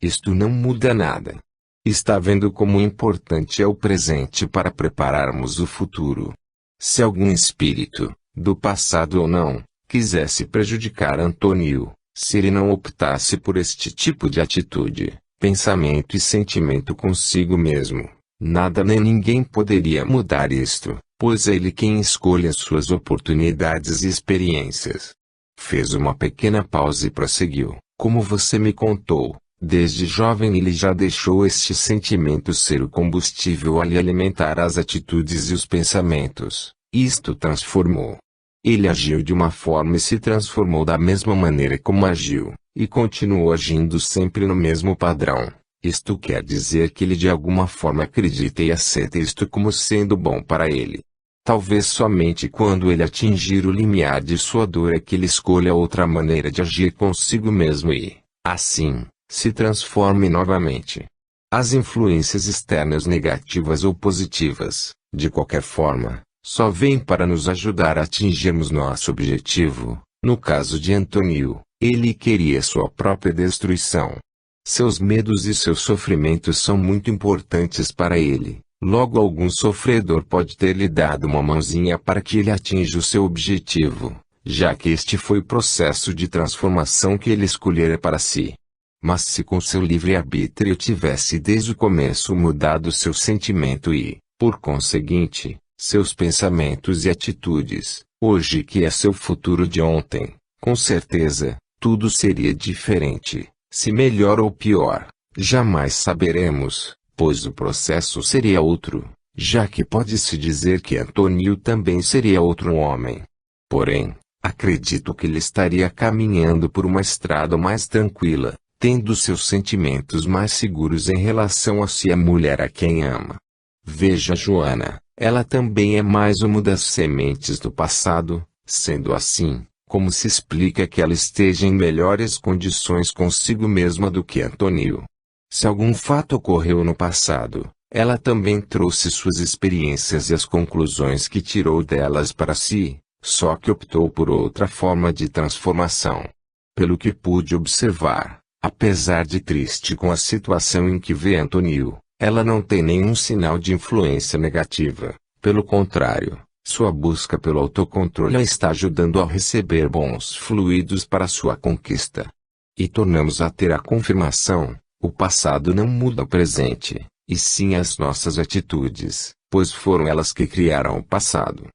A: Isto não muda nada. Está vendo como importante é o presente para prepararmos o futuro. Se algum espírito, do passado ou não, quisesse prejudicar Antônio, se ele não optasse por este tipo de atitude, pensamento e sentimento consigo mesmo, nada nem ninguém poderia mudar isto, pois é ele quem escolhe as suas oportunidades e experiências. Fez uma pequena pausa e prosseguiu. Como você me contou, desde jovem ele já deixou este sentimento ser o combustível a lhe alimentar as atitudes e os pensamentos. Isto transformou. Ele agiu de uma forma e se transformou da mesma maneira como agiu, e continuou agindo sempre no mesmo padrão. Isto quer dizer que ele de alguma forma acredita e aceita isto como sendo bom para ele. Talvez somente quando ele atingir o limiar de sua dor é que ele escolha outra maneira de agir consigo mesmo e, assim, se transforme novamente. As influências externas negativas ou positivas, de qualquer forma, só vêm para nos ajudar a atingirmos nosso objetivo. No caso de Antônio, ele queria sua própria destruição. Seus medos e seus sofrimentos são muito importantes para ele. Logo algum sofredor pode ter lhe dado uma mãozinha para que ele atinja o seu objetivo, já que este foi o processo de transformação que ele escolhera para si. Mas se com seu livre-arbítrio tivesse desde o começo mudado seu sentimento e, por conseguinte, seus pensamentos e atitudes, hoje que é seu futuro de ontem, com certeza, tudo seria diferente. Se melhor ou pior, jamais saberemos, pois o processo seria outro, já que pode-se dizer que Antônio também seria outro homem. Porém, acredito que ele estaria caminhando por uma estrada mais tranquila, tendo seus sentimentos mais seguros em relação a si e a mulher a quem ama. Veja Joana, ela também é mais uma das sementes do passado, sendo assim, como se explica que ela esteja em melhores condições consigo mesma do que Antônio? Se algum fato ocorreu no passado, ela também trouxe suas experiências e as conclusões que tirou delas para si, só que optou por outra forma de transformação. Pelo que pude observar, apesar de triste com a situação em que vê Antônio, ela não tem nenhum sinal de influência negativa. Pelo contrário, sua busca pelo autocontrole a está ajudando a receber bons fluidos para sua conquista. E tornamos a ter a confirmação: o passado não muda o presente, e sim as nossas atitudes, pois foram elas que criaram o passado.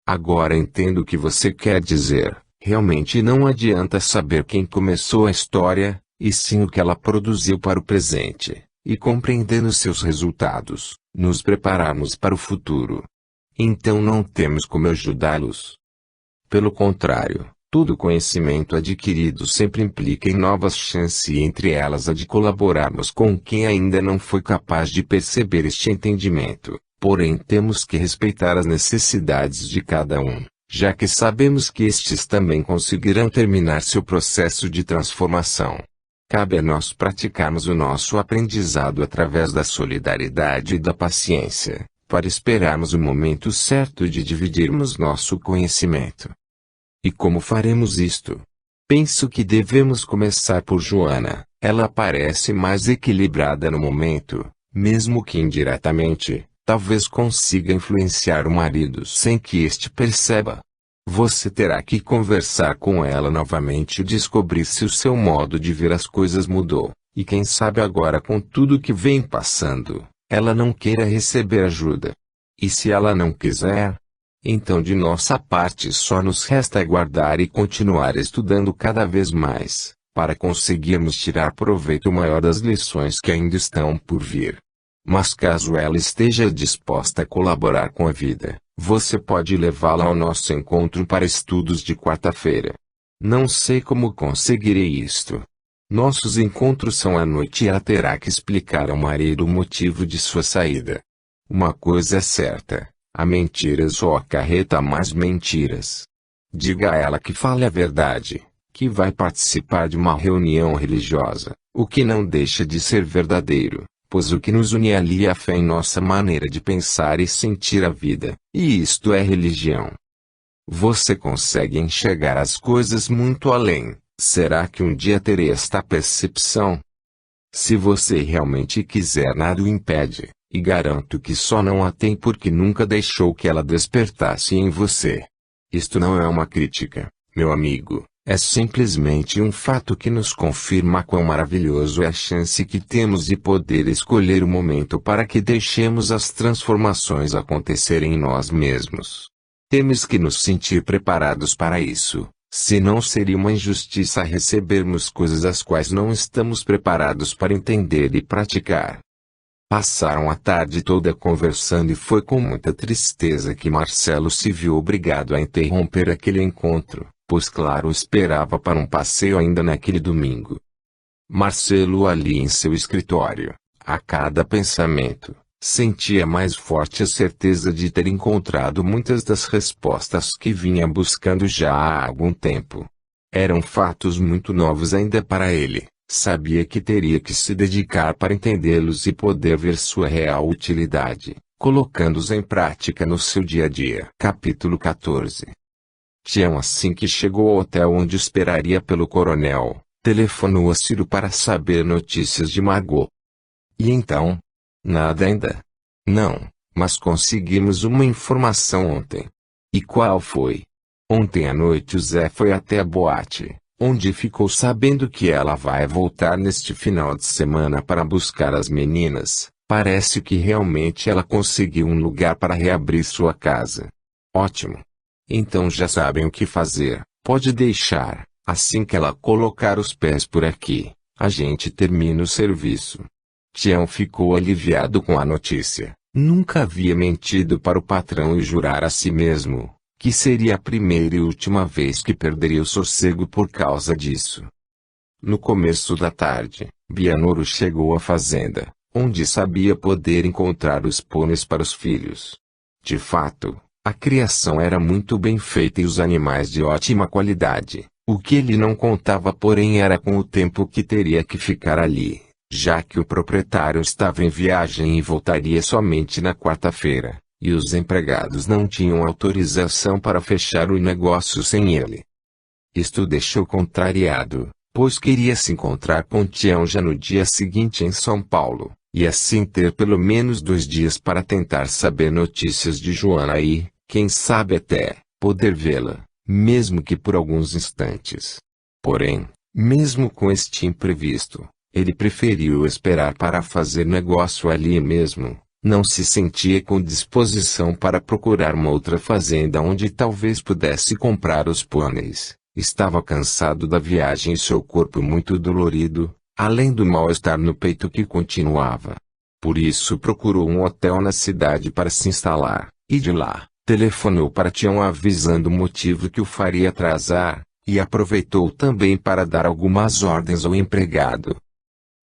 A: Agora entendo o que você quer dizer. Realmente não adianta saber quem começou a história, e sim o que ela produziu para o presente, e compreendendo seus resultados, nos prepararmos para o futuro. Então não temos como ajudá-los. Pelo contrário, todo conhecimento adquirido sempre implica em novas chances e entre elas a de colaborarmos com quem ainda não foi capaz de perceber este entendimento. Porém temos que respeitar as necessidades de cada um, já que sabemos que estes também conseguirão terminar seu processo de transformação. Cabe a nós praticarmos o nosso aprendizado através da solidariedade e da paciência, para esperarmos o momento certo de dividirmos nosso conhecimento. E como faremos isto? Penso que devemos começar por Joana. Ela parece mais equilibrada no momento, mesmo que indiretamente, talvez consiga influenciar o marido sem que este perceba. Você terá que conversar com ela novamente e descobrir se o seu modo de ver as coisas mudou, e quem sabe agora com tudo que vem passando, ela não queira receber ajuda. E se ela não quiser, então de nossa parte só nos resta aguardar e continuar estudando cada vez mais, para conseguirmos tirar proveito maior das lições que ainda estão por vir. Mas caso ela esteja disposta a colaborar com a vida, você pode levá-la ao nosso encontro para estudos de quarta-feira. Não sei como conseguirei isto. Nossos encontros são à noite e ela terá que explicar ao marido o motivo de sua saída. Uma coisa é certa: a mentira só acarreta mais mentiras. Diga a ela que fale a verdade, que vai participar de uma reunião religiosa, o que não deixa de ser verdadeiro, pois o que nos une ali é a fé em nossa maneira de pensar e sentir a vida, e isto é religião. Você consegue enxergar as coisas muito além. Será que um dia terei esta percepção? Se você realmente quiser, nada o impede, e garanto que só não a tem porque nunca deixou que ela despertasse em você. Isto não é uma crítica, meu amigo, É simplesmente um fato que nos confirma quão maravilhoso é a chance que temos de poder escolher o momento para que deixemos as transformações acontecerem em nós mesmos. Temos que nos sentir preparados para isso, senão seria uma injustiça recebermos coisas as quais não estamos preparados para entender e praticar. Passaram a tarde toda conversando e foi com muita tristeza que Marcelo se viu obrigado a interromper aquele encontro, pois claro esperava para um passeio ainda naquele domingo. Marcelo ali em seu escritório, a cada pensamento, sentia mais forte a certeza de ter encontrado muitas das respostas que vinha buscando já há algum tempo. Eram fatos muito novos ainda para ele. Sabia que teria que se dedicar para entendê-los e poder ver sua real utilidade, colocando-os em prática no seu dia a dia. Capítulo 14. Tião, assim que chegou ao hotel onde esperaria pelo coronel, telefonou a Ciro para saber notícias de Margot. E então? Nada ainda? Não, mas conseguimos uma informação ontem. E qual foi? Ontem à noite o Zé foi até a boate, onde ficou sabendo que ela vai voltar neste final de semana para buscar as meninas. Parece que realmente ela conseguiu um lugar para reabrir sua casa. Ótimo. Então já sabem o que fazer. Pode deixar, assim que ela colocar os pés por aqui, a gente termina o serviço. Tião ficou aliviado com a notícia. Nunca havia mentido para o patrão e jurar a si mesmo que seria a primeira e última vez que perderia o sossego por causa disso. No começo da tarde, Bianoro chegou à fazenda, onde sabia poder encontrar os pôneis para os filhos. De fato, a criação era muito bem feita e os animais de ótima qualidade. O que ele não contava porém era com o tempo que teria que ficar ali, já que o proprietário estava em viagem e voltaria somente na quarta-feira. E os empregados não tinham autorização para fechar o negócio sem ele. Isto deixou contrariado, pois queria se encontrar com Tião já no dia seguinte em São Paulo, e assim ter pelo menos 2 dias para tentar saber notícias de Joana e, quem sabe até, poder vê-la, mesmo que por alguns instantes. Porém, mesmo com este imprevisto, ele preferiu esperar para fazer negócio ali mesmo. Não se sentia com disposição para procurar uma outra fazenda onde talvez pudesse comprar os pôneis. Estava cansado da viagem e seu corpo muito dolorido, além do mal-estar no peito que continuava. Por isso procurou um hotel na cidade para se instalar, e de lá, telefonou para Tião avisando o motivo que o faria atrasar, e aproveitou também para dar algumas ordens ao empregado.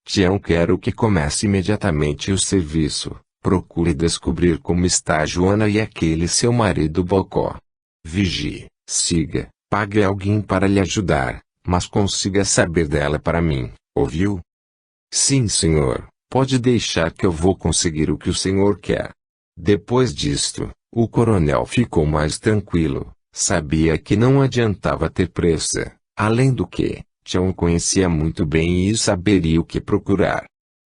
A: Tião, quero que comece imediatamente o serviço. Procure descobrir como está a Joana e aquele seu marido Bocó. Vigie, siga, pague alguém para lhe ajudar, mas consiga saber dela para mim, ouviu? Sim, senhor, pode deixar que eu vou conseguir o que o senhor quer. Depois disto, o coronel ficou mais tranquilo, sabia que não adiantava ter pressa, além do que, Tião o conhecia muito bem e saberia o que procurar.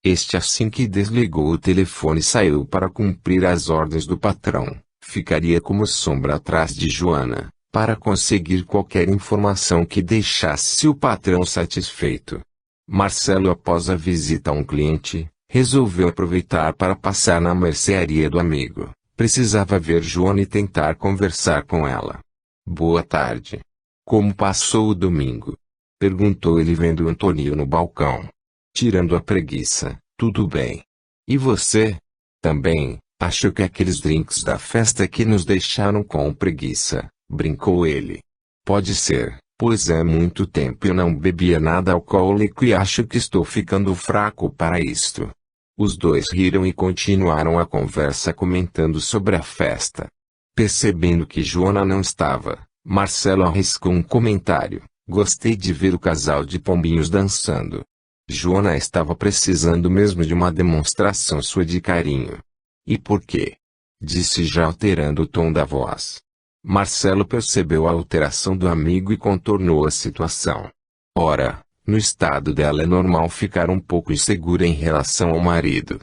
A: Este assim que desligou o telefone saiu para cumprir as ordens do patrão, ficaria como sombra atrás de Joana, para conseguir qualquer informação que deixasse o patrão satisfeito. Marcelo, após a visita a um cliente, resolveu aproveitar para passar na mercearia do amigo. Precisava ver Joana e tentar conversar com ela. Boa tarde. Como passou o domingo? Perguntou ele vendo Antônio no balcão. Tirando a preguiça, tudo bem. E você? Também, acho que aqueles drinks da festa que nos deixaram com preguiça, brincou ele. Pode ser, pois é muito tempo eu não bebia nada alcoólico e acho que estou ficando fraco para isto. Os dois riram e continuaram a conversa comentando sobre a festa. Percebendo que Joana não estava, Marcelo arriscou um comentário. Gostei de ver o casal de pombinhos dançando. Joana estava precisando mesmo de uma demonstração sua de carinho. E por quê? Disse já alterando o tom da voz. Marcelo percebeu a alteração do amigo e contornou a situação. Ora, no estado dela é normal ficar um pouco insegura em relação ao marido.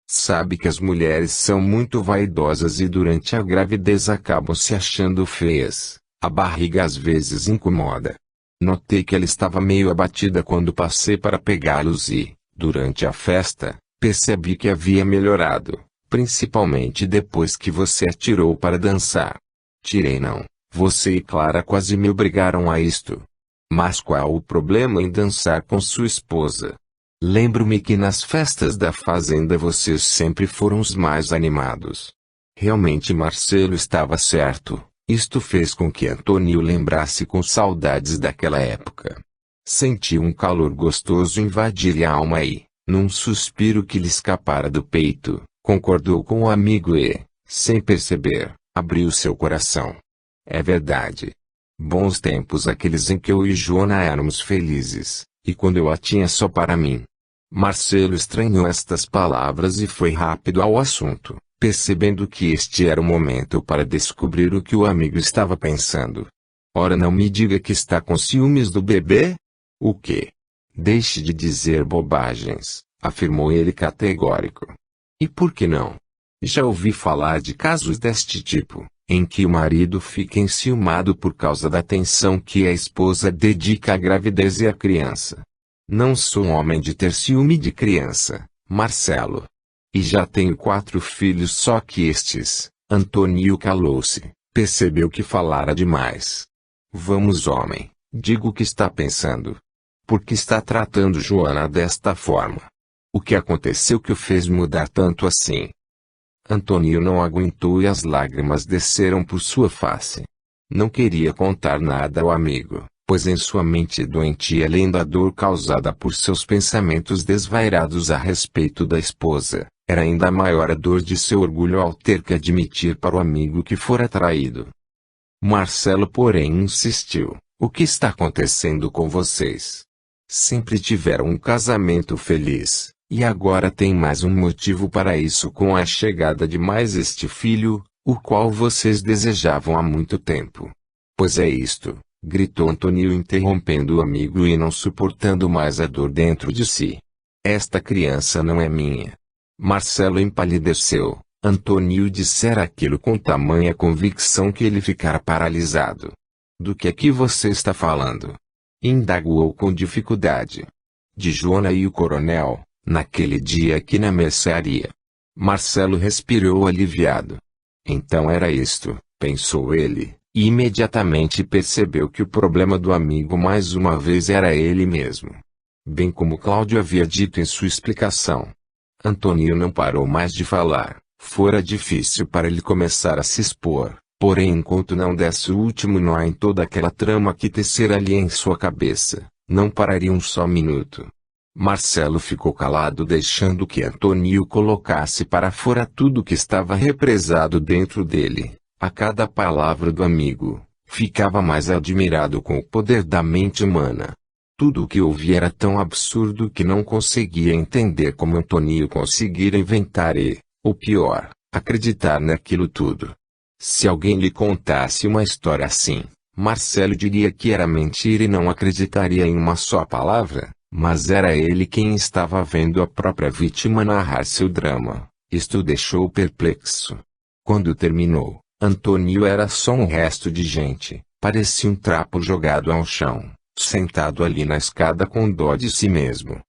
A: Sabe que as mulheres são muito vaidosas e durante a gravidez acabam se achando feias. A barriga às vezes incomoda. Notei que ela estava meio abatida quando passei para pegá-los e, durante a festa, percebi que havia melhorado, principalmente depois que você a tirou para dançar. Tirei não. Você e Clara quase me obrigaram a isto. Mas qual o problema em dançar com sua esposa? Lembro-me que nas festas da fazenda vocês sempre foram os mais animados. Realmente Marcelo estava certo. Isto fez com que Antônio lembrasse com saudades daquela época. Sentiu um calor gostoso invadir-lhe a alma e, num suspiro que lhe escapara do peito, concordou com o amigo e, sem perceber, abriu seu coração. É verdade. Bons tempos aqueles em que eu e Joana éramos felizes, e quando eu a tinha só para mim. Marcelo estranhou estas palavras e foi rápido ao assunto, percebendo que este era o momento para descobrir o que o amigo estava pensando. Ora, não me diga que está com ciúmes do bebê? O quê? Deixe de dizer bobagens, afirmou ele categórico. E por que não? Já ouvi falar de casos deste tipo, em que o marido fica enciumado por causa da atenção que a esposa dedica à gravidez e à criança. Não sou um homem de ter ciúme de criança, Marcelo. E já tenho 4 filhos, só que estes. Antônio calou-se, percebeu que falara demais. Vamos, homem, diga o que está pensando. Por que está tratando Joana desta forma? O que aconteceu que o fez mudar tanto assim? Antônio não aguentou e as lágrimas desceram por sua face. Não queria contar nada ao amigo, pois em sua mente doentia além da dor causada por seus pensamentos desvairados a respeito da esposa, era ainda maior a dor de seu orgulho ao ter que admitir para o amigo que fora traído. Marcelo, porém, insistiu: o que está acontecendo com vocês? Sempre tiveram um casamento feliz, e agora tem mais um motivo para isso com a chegada de mais este filho, o qual vocês desejavam há muito tempo. Pois é isto, gritou Antônio interrompendo o amigo e não suportando mais a dor dentro de si. Esta criança não é minha. Marcelo empalideceu. Antônio dissera aquilo com tamanha convicção que ele ficara paralisado. Do que é que você está falando? Indagou com dificuldade. De Joana e o coronel, naquele dia aqui na mercearia. Marcelo respirou aliviado. Então era isto, pensou ele, e imediatamente percebeu que o problema do amigo mais uma vez era ele mesmo. Bem como Cláudio havia dito em sua explicação. Antônio não parou mais de falar. Fora difícil para ele começar a se expor, porém enquanto não desse o último nó em toda aquela trama que tecera ali em sua cabeça, não pararia um só minuto. Marcelo ficou calado deixando que Antônio colocasse para fora tudo que estava represado dentro dele. A cada palavra do amigo, ficava mais admirado com o poder da mente humana. Tudo o que ouvia era tão absurdo que não conseguia entender como Antônio conseguira inventar e, o pior, acreditar naquilo tudo. Se alguém lhe contasse uma história assim, Marcelo diria que era mentira e não acreditaria em uma só palavra, mas era ele quem estava vendo a própria vítima narrar seu drama. Isto o deixou perplexo. Quando terminou, Antônio era só um resto de gente, parecia um trapo jogado ao chão, sentado ali na escada com dó de si mesmo.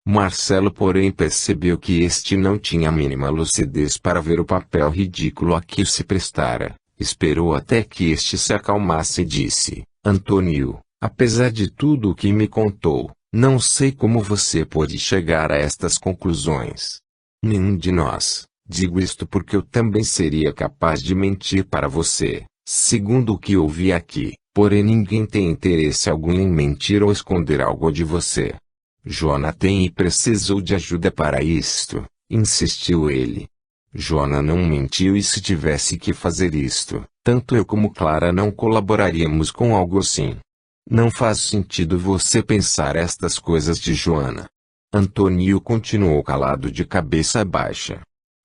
A: Marcelo, porém, percebeu que este não tinha a mínima lucidez para ver o papel ridículo a que se prestara. Esperou até que este se acalmasse e disse: Antônio, apesar de tudo o que me contou, não sei como você pôde chegar a estas conclusões. Nenhum de nós, digo isto porque eu também seria capaz de mentir para você, segundo o que ouvi aqui, porém ninguém tem interesse algum em mentir ou esconder algo de você. Joana tem e precisou de ajuda para isto, insistiu ele. Joana não mentiu e se tivesse que fazer isto, tanto eu como Clara não colaboraríamos com algo assim. Não faz sentido você pensar estas coisas de Joana. Antônio continuou calado de cabeça baixa.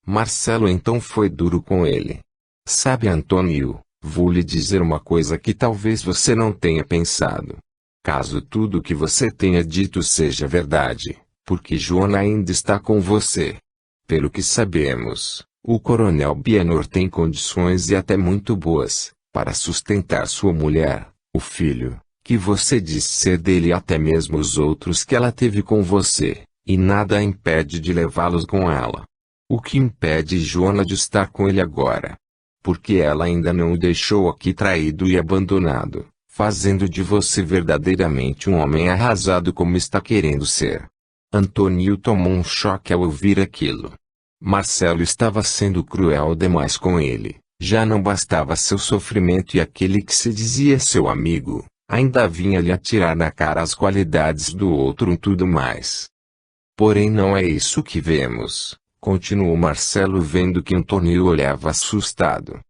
A: Marcelo então foi duro com ele. Sabe, Antônio, vou lhe dizer uma coisa que talvez você não tenha pensado. Caso tudo o que você tenha dito seja verdade, porque Joana ainda está com você. Pelo que sabemos, o coronel Bienor tem condições e até muito boas, para sustentar sua mulher, o filho, que você diz ser dele e até mesmo os outros que ela teve com você, e nada a impede de levá-los com ela. O que impede Joana de estar com ele agora? Porque ela ainda não o deixou aqui traído e abandonado, fazendo de você verdadeiramente um homem arrasado como está querendo ser. Antônio tomou um choque ao ouvir aquilo. Marcelo estava sendo cruel demais com ele. Já não bastava seu sofrimento e aquele que se dizia seu amigo, ainda vinha lhe atirar na cara as qualidades do outro e tudo mais. Porém não é isso que vemos, continuou Marcelo vendo que Antônio olhava assustado.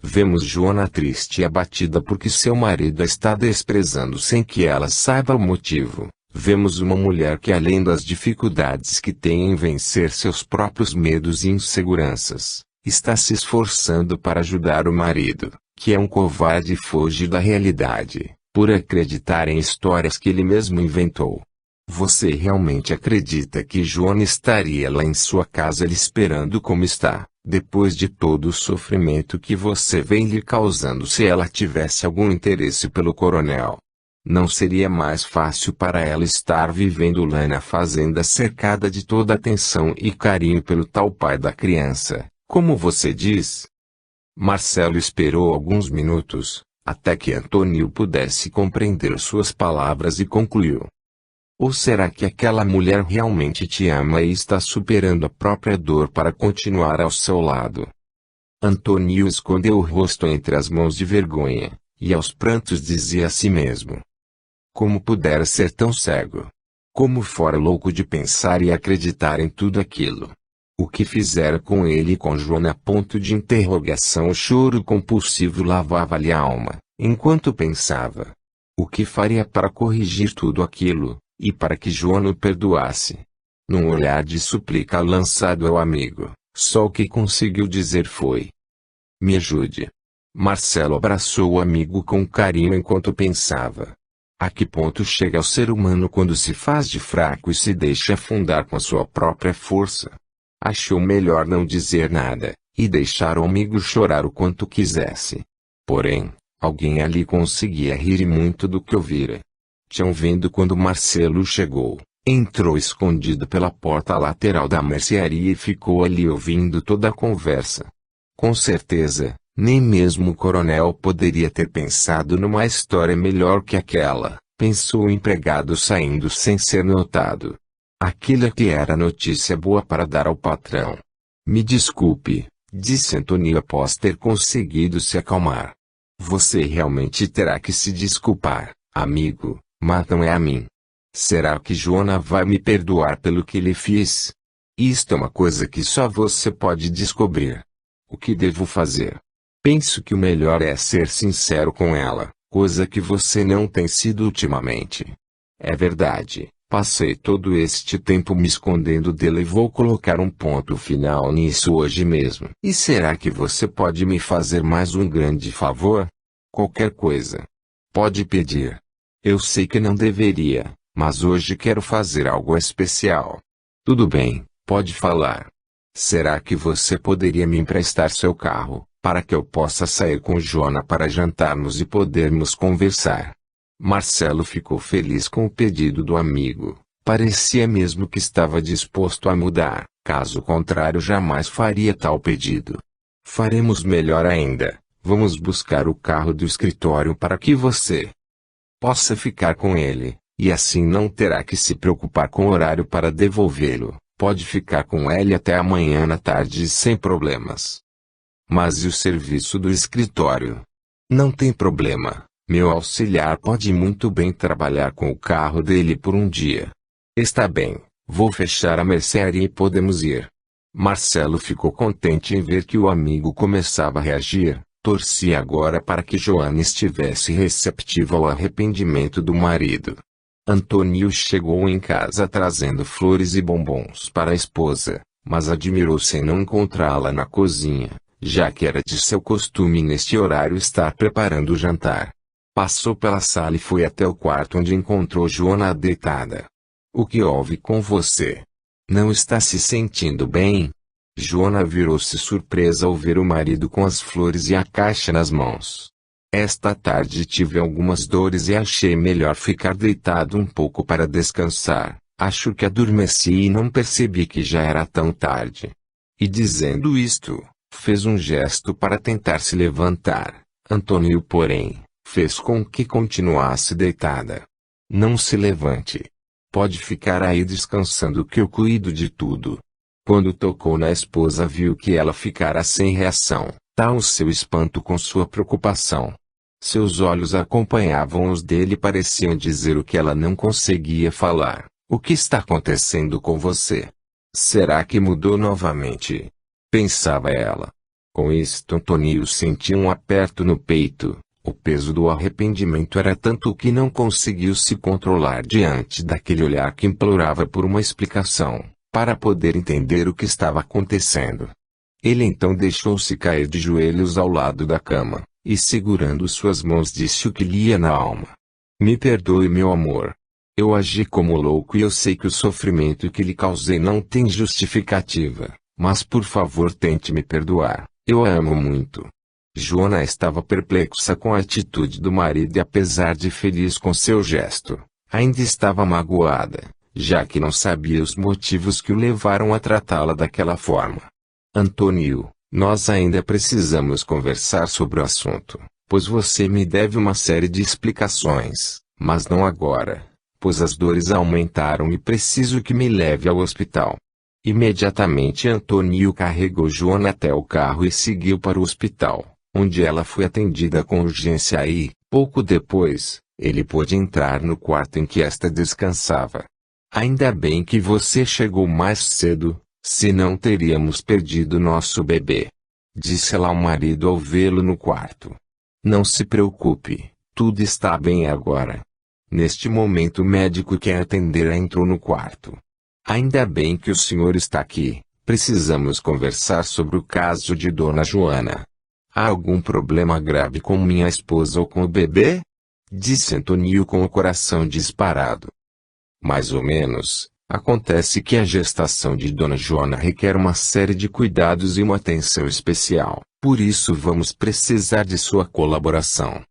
A: Vemos Joana triste e abatida porque seu marido a está desprezando sem que ela saiba o motivo. Vemos uma mulher que, além das dificuldades que tem em vencer seus próprios medos e inseguranças, está se esforçando para ajudar o marido, que é um covarde e foge da realidade, por acreditar em histórias que ele mesmo inventou. Você realmente acredita que Joana estaria lá em sua casa lhe esperando como está, depois de todo o sofrimento que você vem lhe causando se ela tivesse algum interesse pelo coronel? Não seria mais fácil para ela estar vivendo lá na fazenda cercada de toda atenção e carinho pelo tal pai da criança, como você diz? Marcelo esperou alguns minutos, até que Antônio pudesse compreender suas palavras e concluiu. Ou será que aquela mulher realmente te ama e está superando a própria dor para continuar ao seu lado? Antônio escondeu o rosto entre as mãos de vergonha, e aos prantos dizia a si mesmo. Como pudera ser tão cego? Como fora louco de pensar e acreditar em tudo aquilo? O que fizera com ele e com Joana? Ponto de interrogação. O choro compulsivo lavava-lhe a alma, enquanto pensava. O que faria para corrigir tudo aquilo, e para que Joana o perdoasse? Num olhar de súplica lançado ao amigo, só o que conseguiu dizer foi: me ajude. Marcelo abraçou o amigo com carinho enquanto pensava. A que ponto chega o ser humano quando se faz de fraco e se deixa afundar com a sua própria força? Achou melhor não dizer nada, e deixar o amigo chorar o quanto quisesse. Porém, alguém ali conseguia rir muito do que ouvira. Tinham vendo quando Marcelo chegou, entrou escondido pela porta lateral da mercearia e ficou ali ouvindo toda a conversa. Com certeza, nem mesmo o coronel poderia ter pensado numa história melhor que aquela, pensou o empregado saindo sem ser notado. Aquilo que era notícia boa para dar ao patrão. Me desculpe, disse Antônio após ter conseguido se acalmar. Você realmente terá que se desculpar, amigo, mas não é a mim. Será que Joana vai me perdoar pelo que lhe fiz? Isto é uma coisa que só você pode descobrir. O que devo fazer? Penso que o melhor é ser sincero com ela, coisa que você não tem sido ultimamente. É verdade, passei todo este tempo me escondendo dela e vou colocar um ponto final nisso hoje mesmo. E será que você pode me fazer mais um grande favor? Qualquer coisa. Pode pedir. Eu sei que não deveria, mas hoje quero fazer algo especial. Tudo bem, pode falar. Será que você poderia me emprestar seu carro, para que eu possa sair com Joana para jantarmos e podermos conversar? Marcelo ficou feliz com o pedido do amigo. Parecia mesmo que estava disposto a mudar, caso contrário jamais faria tal pedido. Faremos melhor ainda, vamos buscar o carro do escritório para que você possa ficar com ele, e assim não terá que se preocupar com o horário para devolvê-lo. Pode ficar com ele até amanhã na tarde sem problemas. Mas e o serviço do escritório? Não tem problema, meu auxiliar pode muito bem trabalhar com o carro dele por um dia. Está bem, vou fechar a mercearia e podemos ir. Marcelo ficou contente em ver que o amigo começava a reagir, torcia agora para que Joana estivesse receptiva ao arrependimento do marido. Antônio chegou em casa trazendo flores e bombons para a esposa, mas admirou-se em não encontrá-la na cozinha, já que era de seu costume neste horário estar preparando o jantar. Passou pela sala e foi até o quarto onde encontrou Joana deitada. O que houve com você? Não está se sentindo bem? Joana virou-se surpresa ao ver o marido com as flores e a caixa nas mãos. Esta tarde tive algumas dores e achei melhor ficar deitado um pouco para descansar. Acho que adormeci e não percebi que já era tão tarde. E dizendo isto, fez um gesto para tentar se levantar. Antônio, porém, fez com que continuasse deitada. Não se levante. Pode ficar aí descansando que eu cuido de tudo. Quando tocou na esposa, viu que ela ficara sem reação, tal o seu espanto com sua preocupação. Seus olhos acompanhavam os dele e pareciam dizer o que ela não conseguia falar. O que está acontecendo com você? Será que mudou novamente? Pensava ela. Com isto, Antônio sentia um aperto no peito. O peso do arrependimento era tanto que não conseguiu se controlar diante daquele olhar que implorava por uma explicação, para poder entender o que estava acontecendo. Ele então deixou-se cair de joelhos ao lado da cama, e segurando suas mãos disse o que lhe ia na alma. Me perdoe, meu amor. Eu agi como louco e eu sei que o sofrimento que lhe causei não tem justificativa, mas por favor tente me perdoar, eu a amo muito. Joana estava perplexa com a atitude do marido e apesar de feliz com seu gesto, ainda estava magoada, já que não sabia os motivos que o levaram a tratá-la daquela forma. Antônio, nós ainda precisamos conversar sobre o assunto, pois você me deve uma série de explicações, mas não agora, pois as dores aumentaram e preciso que me leve ao hospital. Imediatamente Antônio carregou Joana até o carro e seguiu para o hospital, onde ela foi atendida com urgência e, pouco depois, ele pôde entrar no quarto em que esta descansava. Ainda bem que você chegou mais cedo, senão teríamos perdido nosso bebê, disse ela ao marido ao vê-lo no quarto. Não se preocupe, tudo está bem agora. Neste momento o médico que a atendera entrou no quarto. Ainda bem que o senhor está aqui, precisamos conversar sobre o caso de Dona Joana. Há algum problema grave com minha esposa ou com o bebê? Disse Antônio com o coração disparado. Mais ou menos. Acontece que a gestação de Dona Joana requer uma série de cuidados e uma atenção especial. Por isso vamos precisar de sua colaboração.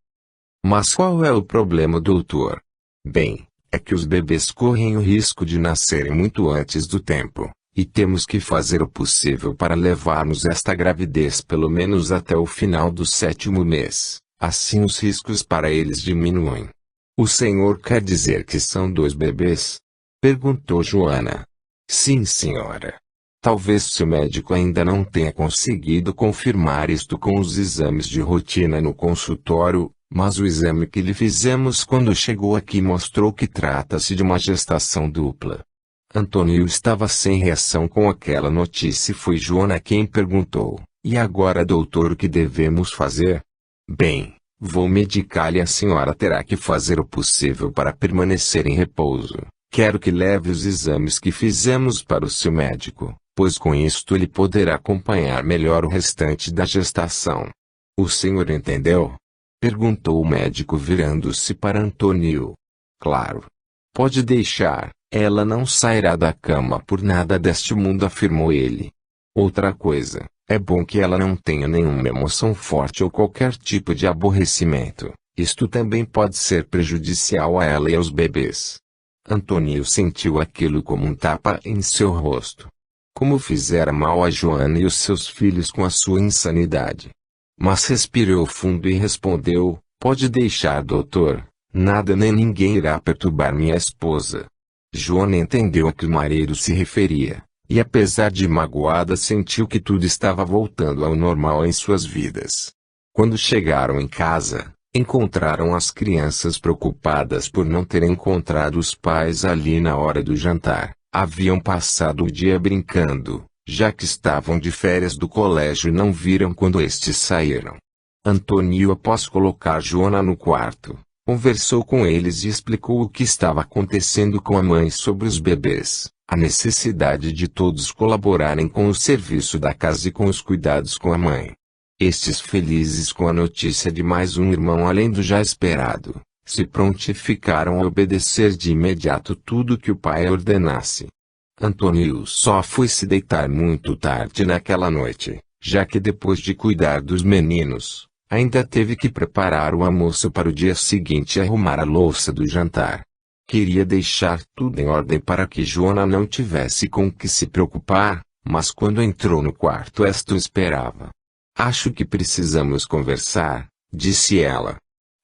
A: Mas qual é o problema, doutor? Bem, é que os bebês correm o risco de nascerem muito antes do tempo, e temos que fazer o possível para levarmos esta gravidez pelo menos até o final do 7º mês. Assim os riscos para eles diminuem. O senhor quer dizer que são 2 bebês? Perguntou Joana. Sim, senhora. Talvez seu médico ainda não tenha conseguido confirmar isto com os exames de rotina no consultório, mas o exame que lhe fizemos quando chegou aqui mostrou que trata-se de uma gestação dupla. Antônio estava sem reação com aquela notícia e foi Joana quem perguntou, e agora, doutor, o que devemos fazer? Bem, vou medicar e a senhora terá que fazer o possível para permanecer em repouso. Quero que leve os exames que fizemos para o seu médico, pois com isto ele poderá acompanhar melhor o restante da gestação. O senhor entendeu? Perguntou o médico virando-se para Antônio. Claro. Pode deixar, ela não sairá da cama por nada deste mundo, afirmou ele. Outra coisa, é bom que ela não tenha nenhuma emoção forte ou qualquer tipo de aborrecimento. Isto também pode ser prejudicial a ela e aos bebês. Antônio sentiu aquilo como um tapa em seu rosto. Como fizera mal a Joana e os seus filhos com a sua insanidade. Mas respirou fundo e respondeu, pode deixar, doutor, nada nem ninguém irá perturbar minha esposa. Joana entendeu a que o marido se referia, e apesar de magoada sentiu que tudo estava voltando ao normal em suas vidas. Quando chegaram em casa, encontraram as crianças preocupadas por não terem encontrado os pais ali na hora do jantar. Haviam passado o dia brincando, já que estavam de férias do colégio e não viram quando estes saíram. Antônio, após colocar Joana no quarto, conversou com eles e explicou o que estava acontecendo com a mãe sobre os bebês, a necessidade de todos colaborarem com o serviço da casa e com os cuidados com a mãe. Estes, felizes com a notícia de mais um irmão além do já esperado, se prontificaram a obedecer de imediato tudo que o pai ordenasse. Antônio só foi se deitar muito tarde naquela noite, já que depois de cuidar dos meninos, Ainda teve que preparar o almoço para o dia seguinte e arrumar a louça do jantar. Queria deixar tudo em ordem para que Joana não tivesse com que se preocupar, mas quando entrou no quarto esta o esperava. Acho que precisamos conversar, disse ela.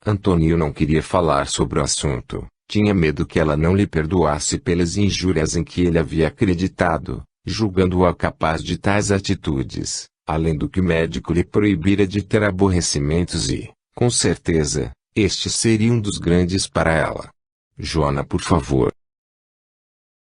A: Antônio não queria falar sobre o assunto, tinha medo que ela não lhe perdoasse pelas injúrias em que ele havia acreditado, julgando-a capaz de tais atitudes, além do que o médico lhe proibira de ter aborrecimentos e, com certeza, este seria um dos grandes para ela. Joana, por favor,